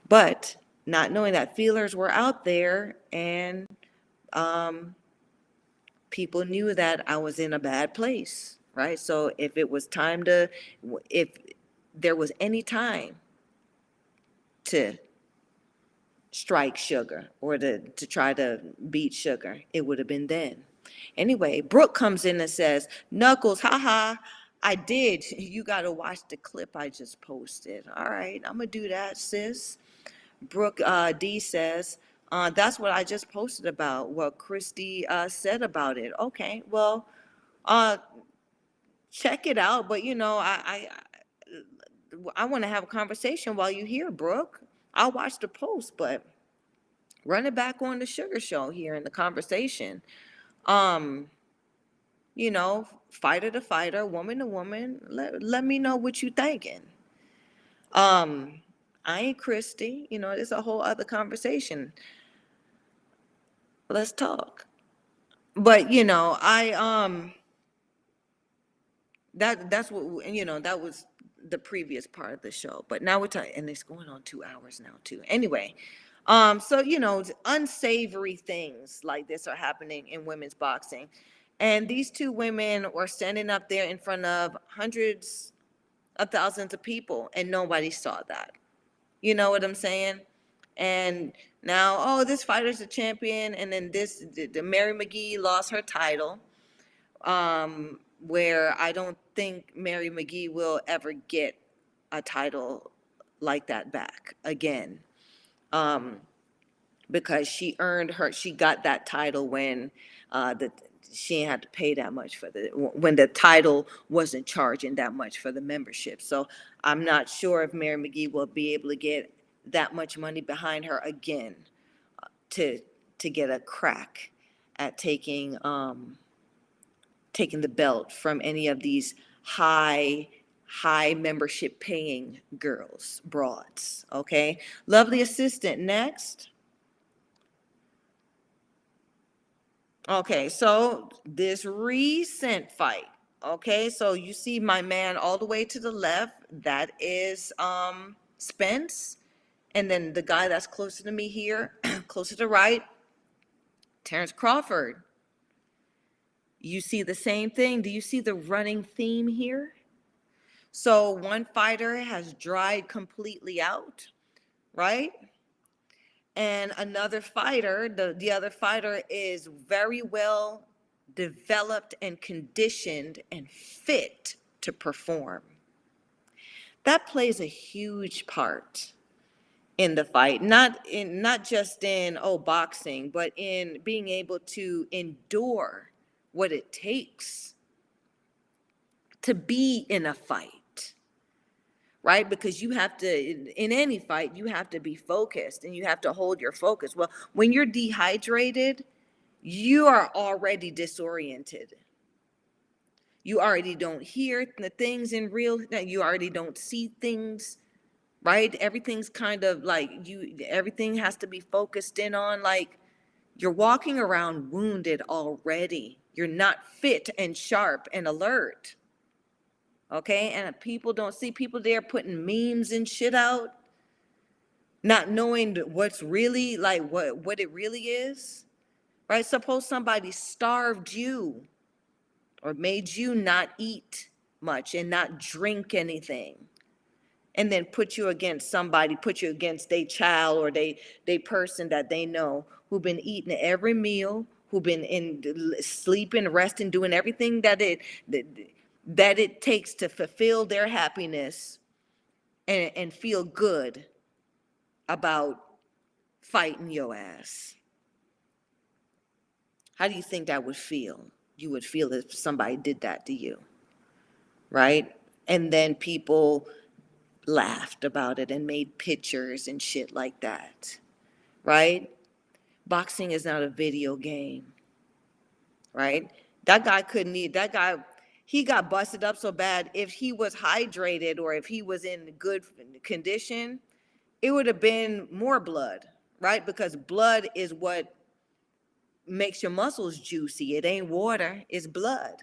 But not knowing that feelers were out there, and people knew that I was in a bad place, right? So if there was any time to strike Sugar or to try to beat Sugar, it would have been then. Anyway, Brooke comes in and says, Knuckles, haha, I did. You got to watch the clip I just posted. All right, I'm going to do that, sis. Brooke D says, that's what I just posted about, what Christy said about it. Okay, well, check it out. But, I want to have a conversation while you're here, Brooke. I'll watch the post, but run it back on the Sugar Show here in the conversation. Fighter to fighter, woman to woman, let me know what you thinking. I ain't Christy, it's a whole other conversation. Let's talk. But that's what that was the previous part of the show. But now we're talking, and it's going on 2 hours now too. Anyway, so unsavory things like this are happening in women's boxing, and these two women were standing up there in front of hundreds of thousands of people, and nobody saw that. You know what I'm saying? And now, oh, this fighter's a champion, and then the Mary McGee lost her title, where I don't think Mary McGee will ever get a title like that back again, because she got that title when she didn't have to pay that much when the title wasn't charging that much for the membership. So I'm not sure if Mary McGee will be able to get that much money behind her again to get a crack at taking the belt from any of these high membership paying broads. Okay, lovely assistant, next. Okay, so this recent fight, Okay, so you see my man all the way to the left, that is Spence. And then the guy that's closer to me here, closer to right, Terrence Crawford. You see the same thing. Do you see the running theme here? So one fighter has dried completely out, right? And another fighter, the other fighter is very well developed and conditioned and fit to perform. That plays a huge part in the fight, not just in boxing, but in being able to endure what it takes to be in a fight, right? Because you have to, in any fight, you have to be focused and you have to hold your focus. Well, when you're dehydrated, you are already disoriented. You already don't hear the things in real, you already don't see things, right? Everything's kind of like everything has to be focused in on, like you're walking around wounded already. You're not fit and sharp and alert. Okay, and people don't see people there putting memes and shit out, not knowing what's really like what it really is, right? Suppose somebody starved you or made you not eat much and not drink anything, and then put you against somebody, put you against a child or they person that they know who've been eating every meal, who've been in sleeping, resting, doing everything that it takes to fulfill their happiness and feel good about fighting your ass. How do you think that would feel? You would feel if somebody did that to you, right? And then people laughed about it and made pictures and shit like that, right? Boxing is not a video game, right? That guy, he got busted up so bad. If he was hydrated or if he was in good condition, it would have been more blood, right? Because blood is what makes your muscles juicy. It ain't water, it's blood,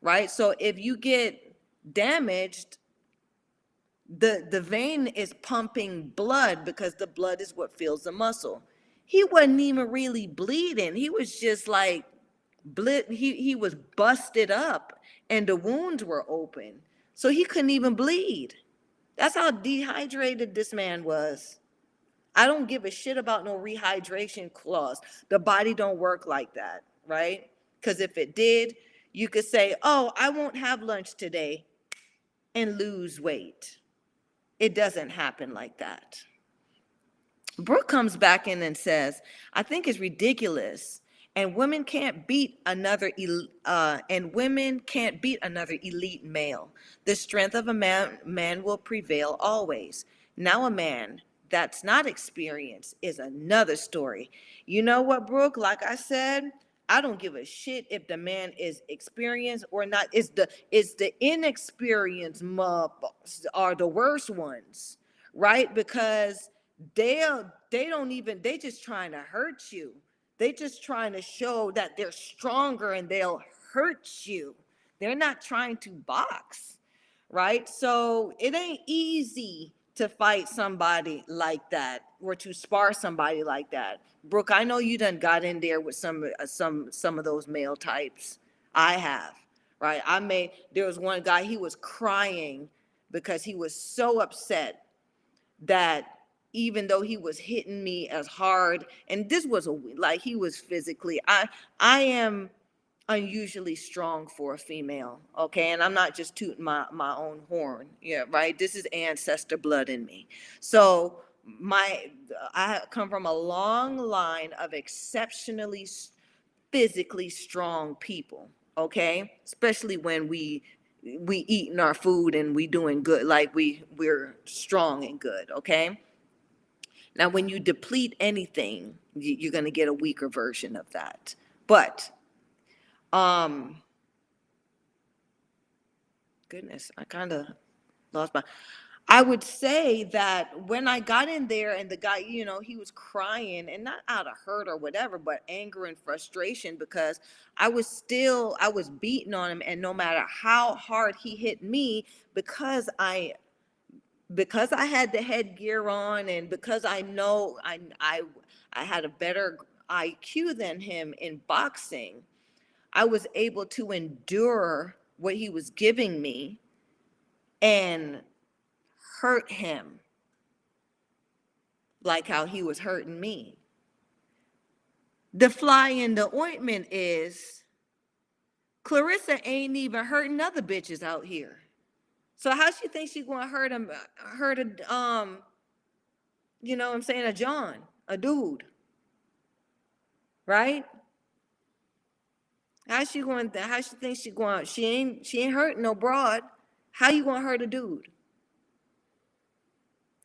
right? So if you get damaged, the vein is pumping blood because the blood is what fills the muscle. He wasn't even really bleeding. He was just like he was busted up and the wounds were open. So he couldn't even bleed. That's how dehydrated this man was. I don't give a shit about no rehydration clause. The body don't work like that, right? Because if it did, you could say, oh, I won't have lunch today and lose weight. It doesn't happen like that. Brooke comes back in and says, I think it's ridiculous. And women can't beat another elite male. The strength of a man will prevail always. Now a man that's not experienced is another story. You know what, Brooke? Like I said, I don't give a shit if the man is experienced or not. It's the inexperienced are the worst ones, right? Because they just trying to hurt you. They just trying to show that they're stronger and they'll hurt you. They're not trying to box, right? So it ain't easy to fight somebody like that or to spar somebody like that. Brooke, I know you done got in there with some of those male types. I have, right? There was one guy, he was crying because he was so upset that even though he was hitting me as hard, and this was like he was physically, I am unusually strong for a female, okay? And I'm not just tooting my own horn, yeah, right? This is ancestor blood in me. So I come from a long line of exceptionally physically strong people, okay? Especially when we eating our food and we doing good, like we're strong and good, okay? Now, when you deplete anything, you're going to get a weaker version of that. But, goodness, I kind of lost my. I would say that when I got in there and the guy, he was crying, and not out of hurt or whatever, but anger and frustration, because I was beating on him, and no matter how hard he hit me, because I had the headgear on, and because I know I had a better IQ than him in boxing, I was able to endure what he was giving me and hurt him like how he was hurting me. The fly in the ointment is Claressa ain't even hurting other bitches out here. So how she think she gonna hurt a you know what I'm saying, a John, a dude, right? How she think she ain't hurting no broad. How you gonna hurt a dude?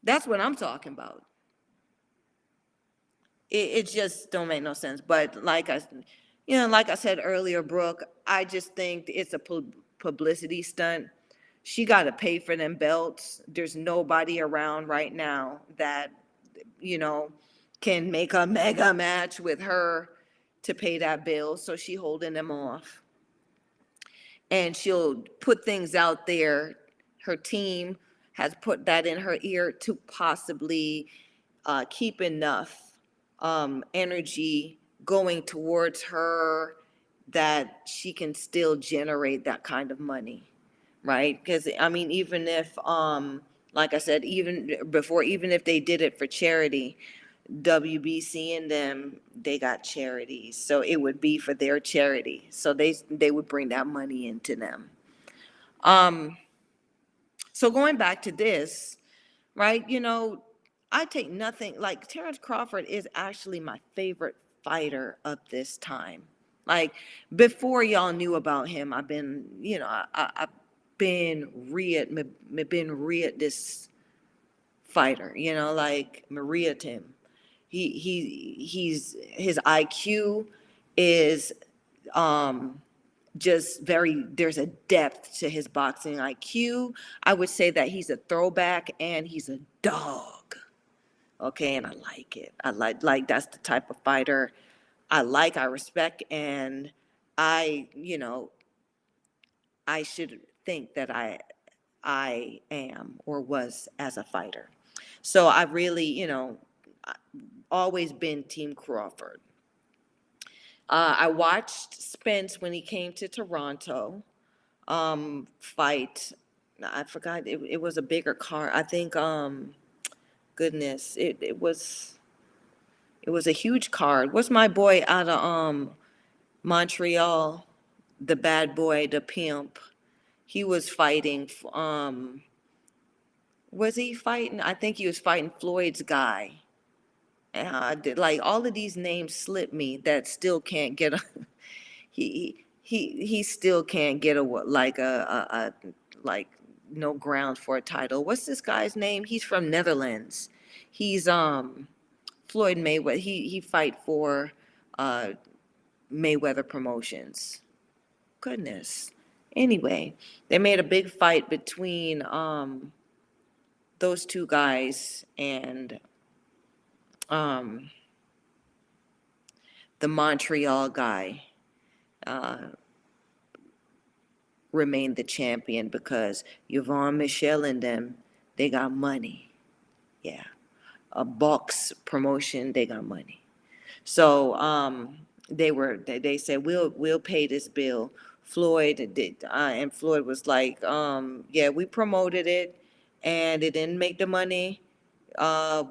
That's what I'm talking about. It just don't make no sense. But like I said earlier, Brooke, I just think it's a publicity stunt. She got to pay for them belts. There's nobody around right now that, you know, can make a mega match with her to pay that bill. So she holding them off. And she'll put things out there. Her team has put that in her ear to possibly keep enough energy going towards her that she can still generate that kind of money, right? Because I mean, even if, like I said, even if they did it for charity, WBC and them, they got charities, so it would be for their charity. So they would bring that money into them. So going back to this, right? I take nothing, like Terrence Crawford is actually my favorite fighter of this time. Like before y'all knew about him, I've been, I've been read this fighter, like Maria Tim. His IQ is just there's a depth to his boxing IQ. I would say that he's a throwback and he's a dog. Okay, and I like it. I like that's the type of fighter I respect, and I should think that I am or was as a fighter. So I really, always been Team Crawford. I watched Spence when he came to Toronto fight. I forgot, it was a bigger card. I think, goodness, it was a huge card. What's my boy out of Montreal, the bad boy, the pimp? He was fighting. Was he fighting? I think he was fighting Floyd's guy. Like all of these names slip me that still can't get a. He still can't get a like no ground for a title. What's this guy's name? He's from Netherlands. He's Floyd Mayweather. He fight for uh Mayweather Promotions. Goodness. Anyway, they made a big fight between those two guys, and um the Montreal guy remained the champion because Yvonne Michelle and them, they got money. Yeah. A box promotion, they got money. So they said we'll pay this bill. Floyd did, and Floyd was like, yeah, we promoted it, and it didn't make the money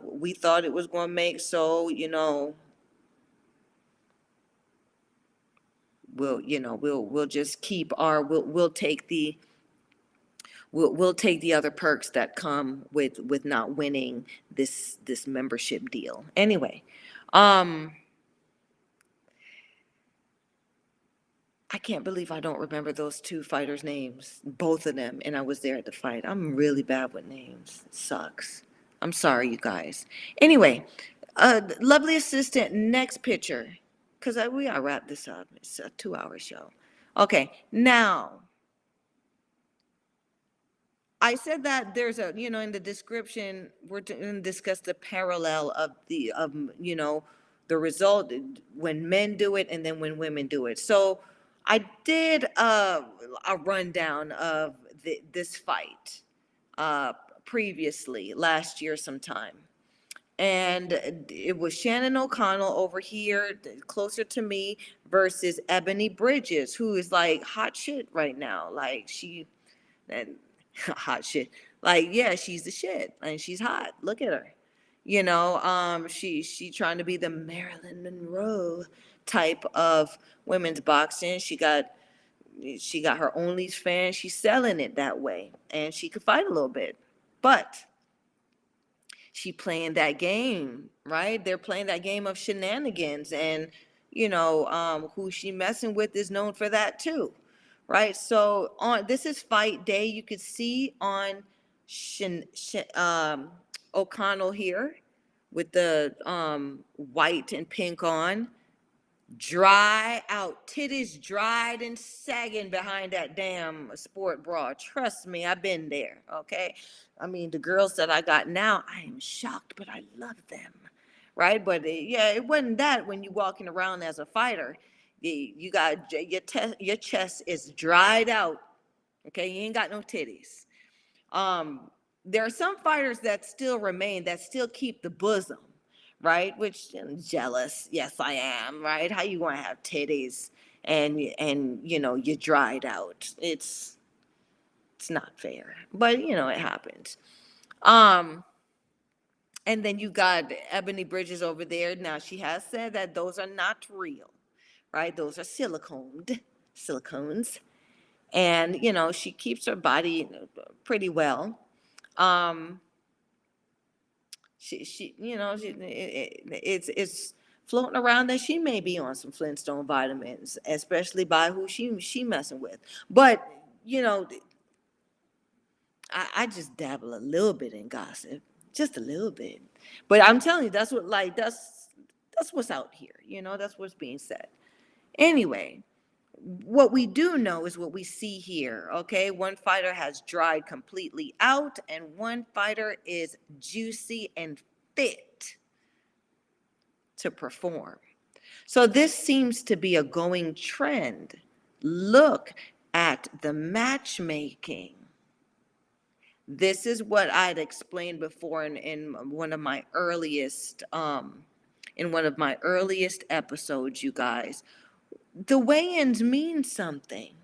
we thought it was going to make. So we'll just keep we'll take the other perks that come with not winning this membership deal. Anyway, I can't believe I don't remember those two fighters' names, both of them, and I was there at the fight. I'm really bad with names. It sucks. I'm sorry, you guys. Anyway, lovely assistant, next picture, because we gotta wrap this up. It's a 2-hour show. Okay, now I said that there's a, in the description, we're going to discuss the parallel of the result when men do it and then when women do it. So I did a rundown of this fight uh, previously, last year sometime. And it was Shannon O'Connell over here, closer to me, versus Ebony Bridges, who is like hot shit right now. Like and hot shit. Like, yeah, she's the shit and she's hot. Look at her. She trying to be the Marilyn Monroe type of women's boxing. She got her OnlyFans. She's selling it that way, and she could fight a little bit, but she playing that game, right? They're playing that game of shenanigans, and who she messing with is known for that too, right? So on this is fight day. You could see on O'Connell here with the white and pink on, dry out, titties dried and sagging behind that damn sport bra. Trust me, I've been there, okay? I mean, the girls that I got now, I am shocked, but I love them, right? But yeah, it wasn't that when you walking around as a fighter. You got your chest is dried out, okay? You ain't got no titties. Um, there are some fighters that still remain, that still keep the bosom, right? Which I'm jealous. Yes, I am, right? How you gonna have titties and you dried out? It's not fair, but it happens. Um, and then you got Ebony Bridges over there. Now she has said that those are not real, right? Those are silicones, and she keeps her body pretty well. Um, it's floating around that she may be on some Flintstone vitamins, especially by who she messing with. But I just dabble a little bit in gossip, just a little bit. But I'm telling you, that's what's out here. That's what's being said. Anyway, what we do know is what we see here, okay? One fighter has dried completely out, and one fighter is juicy and fit to perform. So this seems to be a going trend. Look at the matchmaking. This is what I'd explained before in one of my earliest episodes, you guys. The weigh-ins mean something,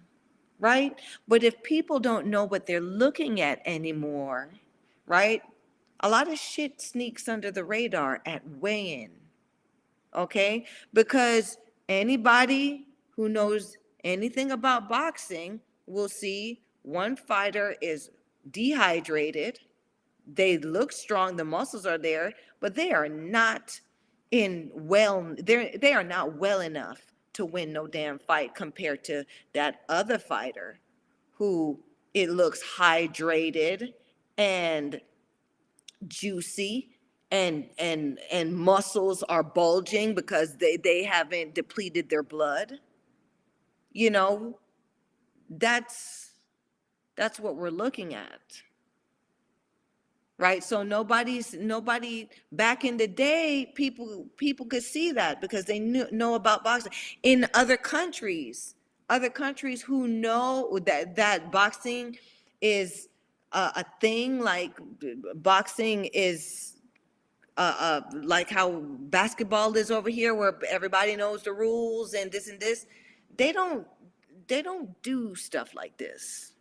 right? But if people don't know what they're looking at anymore, right? A lot of shit sneaks under the radar at weigh-in, okay? Because anybody who knows anything about boxing will see one fighter is dehydrated. They look strong, the muscles are there, but they are not they are not well enough to win no damn fight compared to that other fighter who it looks hydrated and juicy and muscles are bulging because they haven't depleted their blood. You know, that's what we're looking at. Right? So nobody back in the day, people could see that because they know about boxing. In other countries who know that boxing is a thing, like boxing is like how basketball is over here, where everybody knows the rules and this. They don't do stuff like this,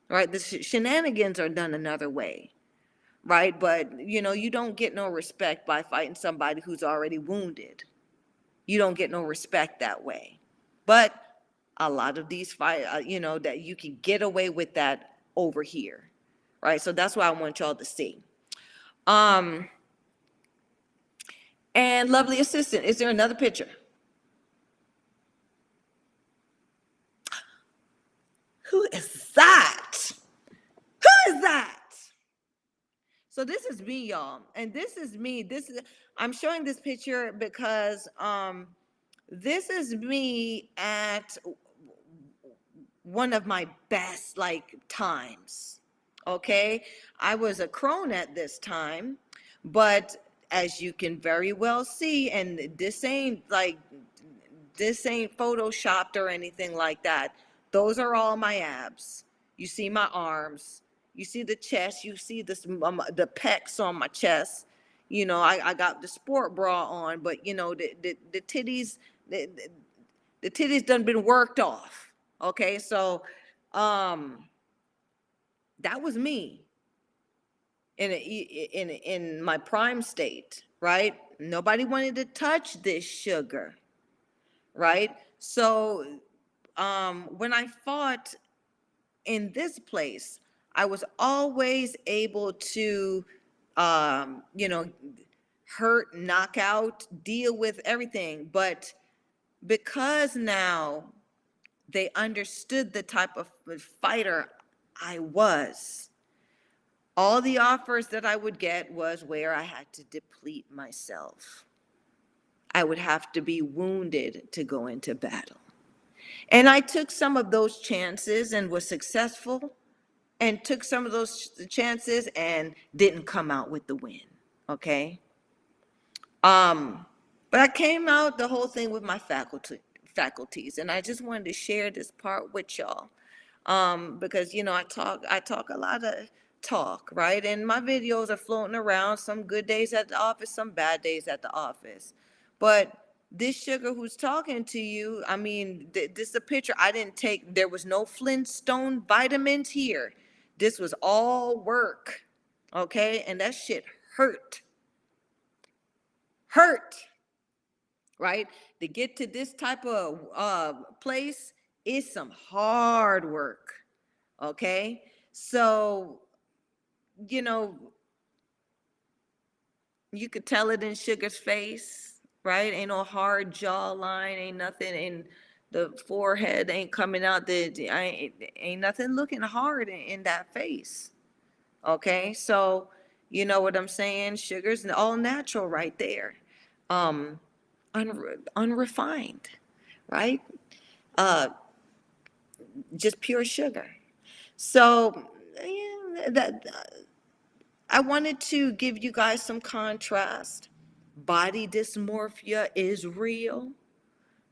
right? The shenanigans are done another way, right? But you don't get no respect by fighting somebody who's already wounded. You don't get no respect that way. But a lot of these fight, that you can get away with that over here, right? So that's what I want y'all to see. And lovely assistant, is there another picture? Who is that? Who is that? So this is me, y'all, and this is me. I'm showing this picture because this is me at one of my best times. Okay, I was a crone at this time, but as you can very well see, and this ain't photoshopped or anything like that. Those are all my abs. You see my arms, you see the chest, you see the pecs on my chest. You know, I got the sport bra on, but you know, the titties, the titties done been worked off. Okay, so um that was me in my prime state, right? Nobody wanted to touch this sugar, right? So when I fought in this place, I was always able to, you know, hurt, knock out, deal with everything. But because now they understood the type of fighter I was, all the offers that I would get was where I had to deplete myself. I would have to be wounded to go into battle. And I took some of those chances and was successful, and took some of those chances and didn't come out with the win. Okay. Um, but I came out the whole thing with my faculties, and I just wanted to share this part with y'all. Because you know, I talk a lot of talk, right? And my videos are floating around, some good days at the office, some bad days at the office. But this sugar who's talking to you, I mean, this is a picture I didn't take. There was no Flintstone vitamins here. This was all work, okay? And that shit hurt, right? To get to this type of place is some hard work, okay? So, you know, you could tell it in Sugar's face, right? Ain't no hard jawline, ain't nothing in the forehead, ain't coming out, ain't nothing looking hard in that face, okay? So, you know what I'm saying? Sugar's all natural right there. Um, Unrefined, right? Uh, just pure sugar. So, yeah, I wanted to give you guys some contrast. Body dysmorphia is real,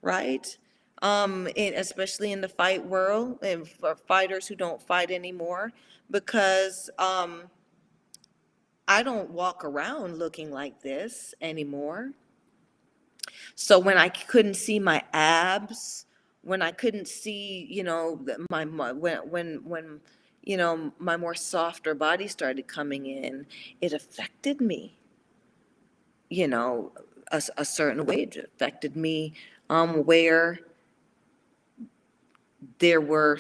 right? Especially in the fight world, and for fighters who don't fight anymore, because I don't walk around looking like this anymore. So when I couldn't see my abs, when I couldn't see, you know, when you know, my more softer body started coming in, it affected me, you know, a certain way. It affected me where there were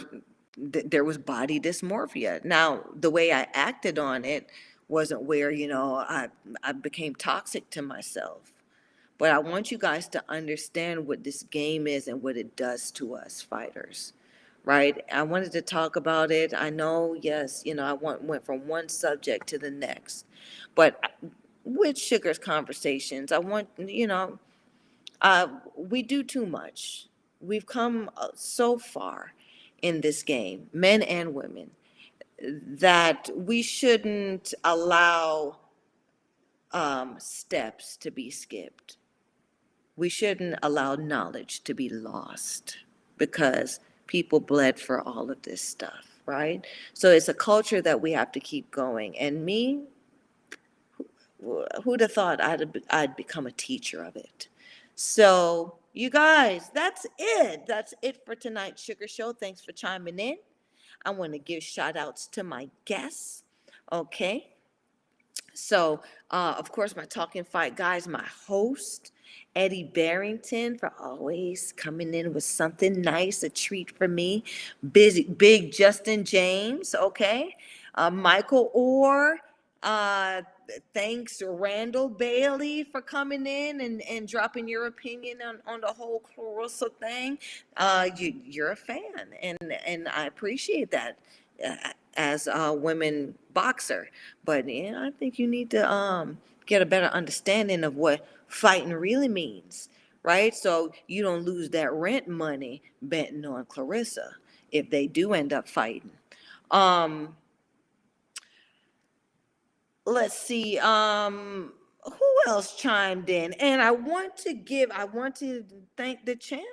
there was body dysmorphia. Now, the way I acted on it wasn't where, you know, I became toxic to myself. But I want you guys to understand what this game is and what it does to us fighters, right? I wanted to talk about it. I know, yes, you know, went from one subject to the next, but with Sugar's conversations, I want, you know, we do too much. We've come so far in this game, men and women, that we shouldn't allow steps to be skipped. We shouldn't allow knowledge to be lost because people bled for all of this stuff, right? So it's a culture that we have to keep going. And me, who'd have thought I'd become a teacher of it? So you guys, that's it. That's it for tonight's Sugar Show. Thanks for chiming in. I want to give shout outs to my guests. Okay. So, of course, my Talking Fight guys, my host, Eddie Barrington, for always coming in with something nice, a treat for me. Big Justin James, okay? Michael Orr, uh, thanks Randall Bailey for coming in and dropping your opinion on the whole Claressa thing. You're a fan, and I appreciate that. As a women boxer, but yeah, I think you need to get a better understanding of what fighting really means, right? So you don't lose that rent money betting on Claressa if they do end up fighting. Um, let's see, who else chimed in? And I want to thank the champ,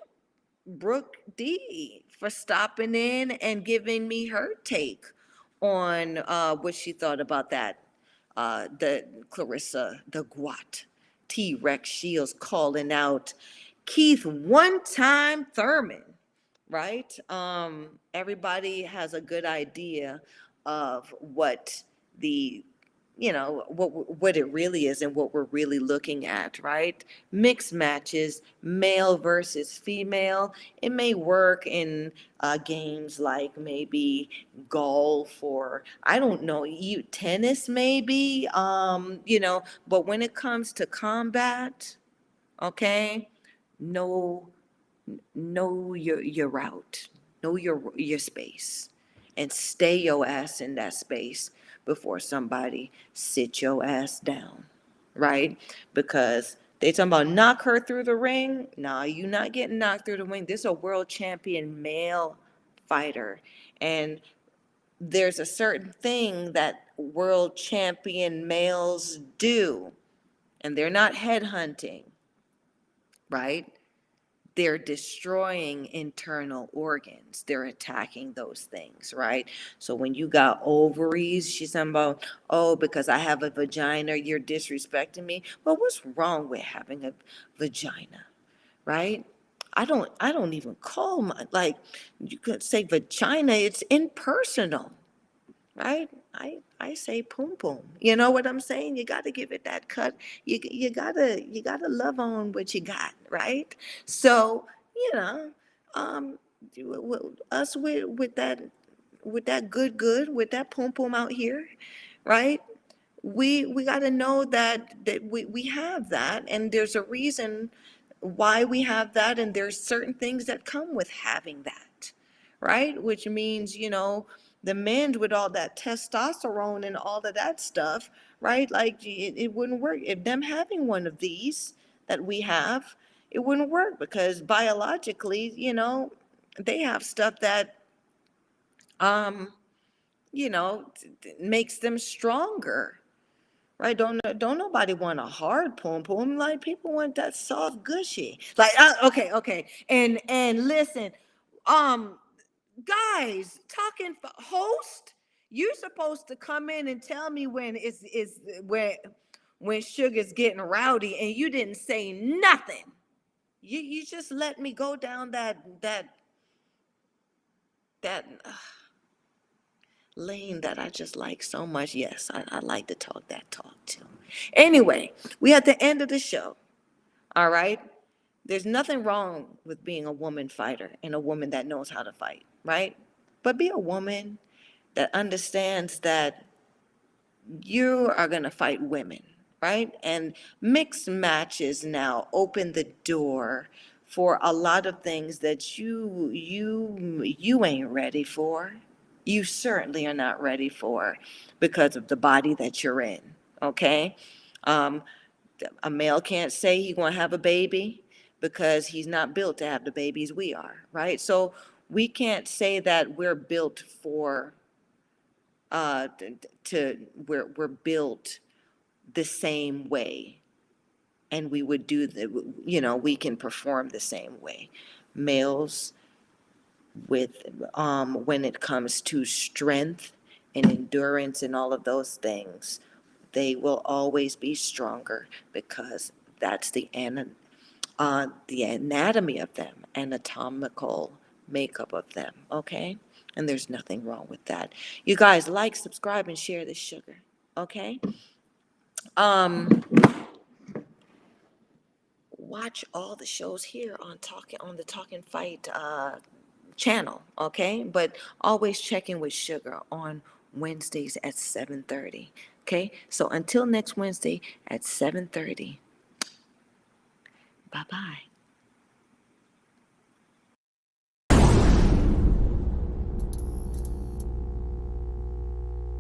Brooke D, for stopping in and giving me her take on what she thought about that. The Claressa, the Guat, T Rex Shields calling out Keith one time Thurman, right? Everybody has a good idea of what the what it really is and what we're really looking at, right? Mixed matches, male versus female. It may work in games like maybe golf, or I don't know, tennis maybe. But when it comes to combat, okay, know know your route, know your space, and stay your ass in that space before somebody sit your ass down, right? Because they talking about knock her through the ring. Nah, you not getting knocked through the ring. This is a world champion male fighter, and there's a certain thing that world champion males do, and they're not headhunting, right? They're destroying internal organs. They're attacking those things, right? So when you got ovaries, she's talking about, oh, because I have a vagina, you're disrespecting me. Well, what's wrong with having a vagina, right? I don't even call my, like, you could say vagina, it's impersonal, right? I say poom poom. You know what I'm saying? You got to give it that cut. You gotta love on what you got, right? So you know, um, us with that good with that poom poom out here, right? We got to know that we have that, and there's a reason why we have that, and there's certain things that come with having that, right? Which means, the men with all that testosterone and all of that stuff, right? Like it wouldn't work if them having one of these that we have. It wouldn't work because biologically, they have stuff that um makes them stronger, right? Don't nobody want a hard poom poom. Like, people want that soft gushy. Like, okay. And listen, um, guys, host, you're supposed to come in and tell me when sugar's getting rowdy, and you didn't say nothing. You just let me go down that lane that I just like so much. Yes, I like to talk that talk too. Anyway, we at the end of the show. All right. There's nothing wrong with being a woman fighter and a woman that knows how to fight, right? But be a woman that understands that you are going to fight women, right? And mixed matches now open the door for a lot of things that you ain't ready for. You certainly are not ready for, because of the body that you're in, okay? Um, a male can't say he want to have a baby because he's not built to have the babies we are, right? So we can't say that we're built for we're built the same way, and we would we can perform the same way. Males, with when it comes to strength and endurance and all of those things, they will always be stronger, because that's the anatomy of them, anatomical makeup of them, okay? And there's nothing wrong with that. You guys, like, subscribe, and share this sugar, okay? Um, watch all the shows here on the Talkin' Fight channel, okay? But always check in with Sugar on Wednesdays at 7:30, okay? So until next Wednesday at 7:30, bye-bye.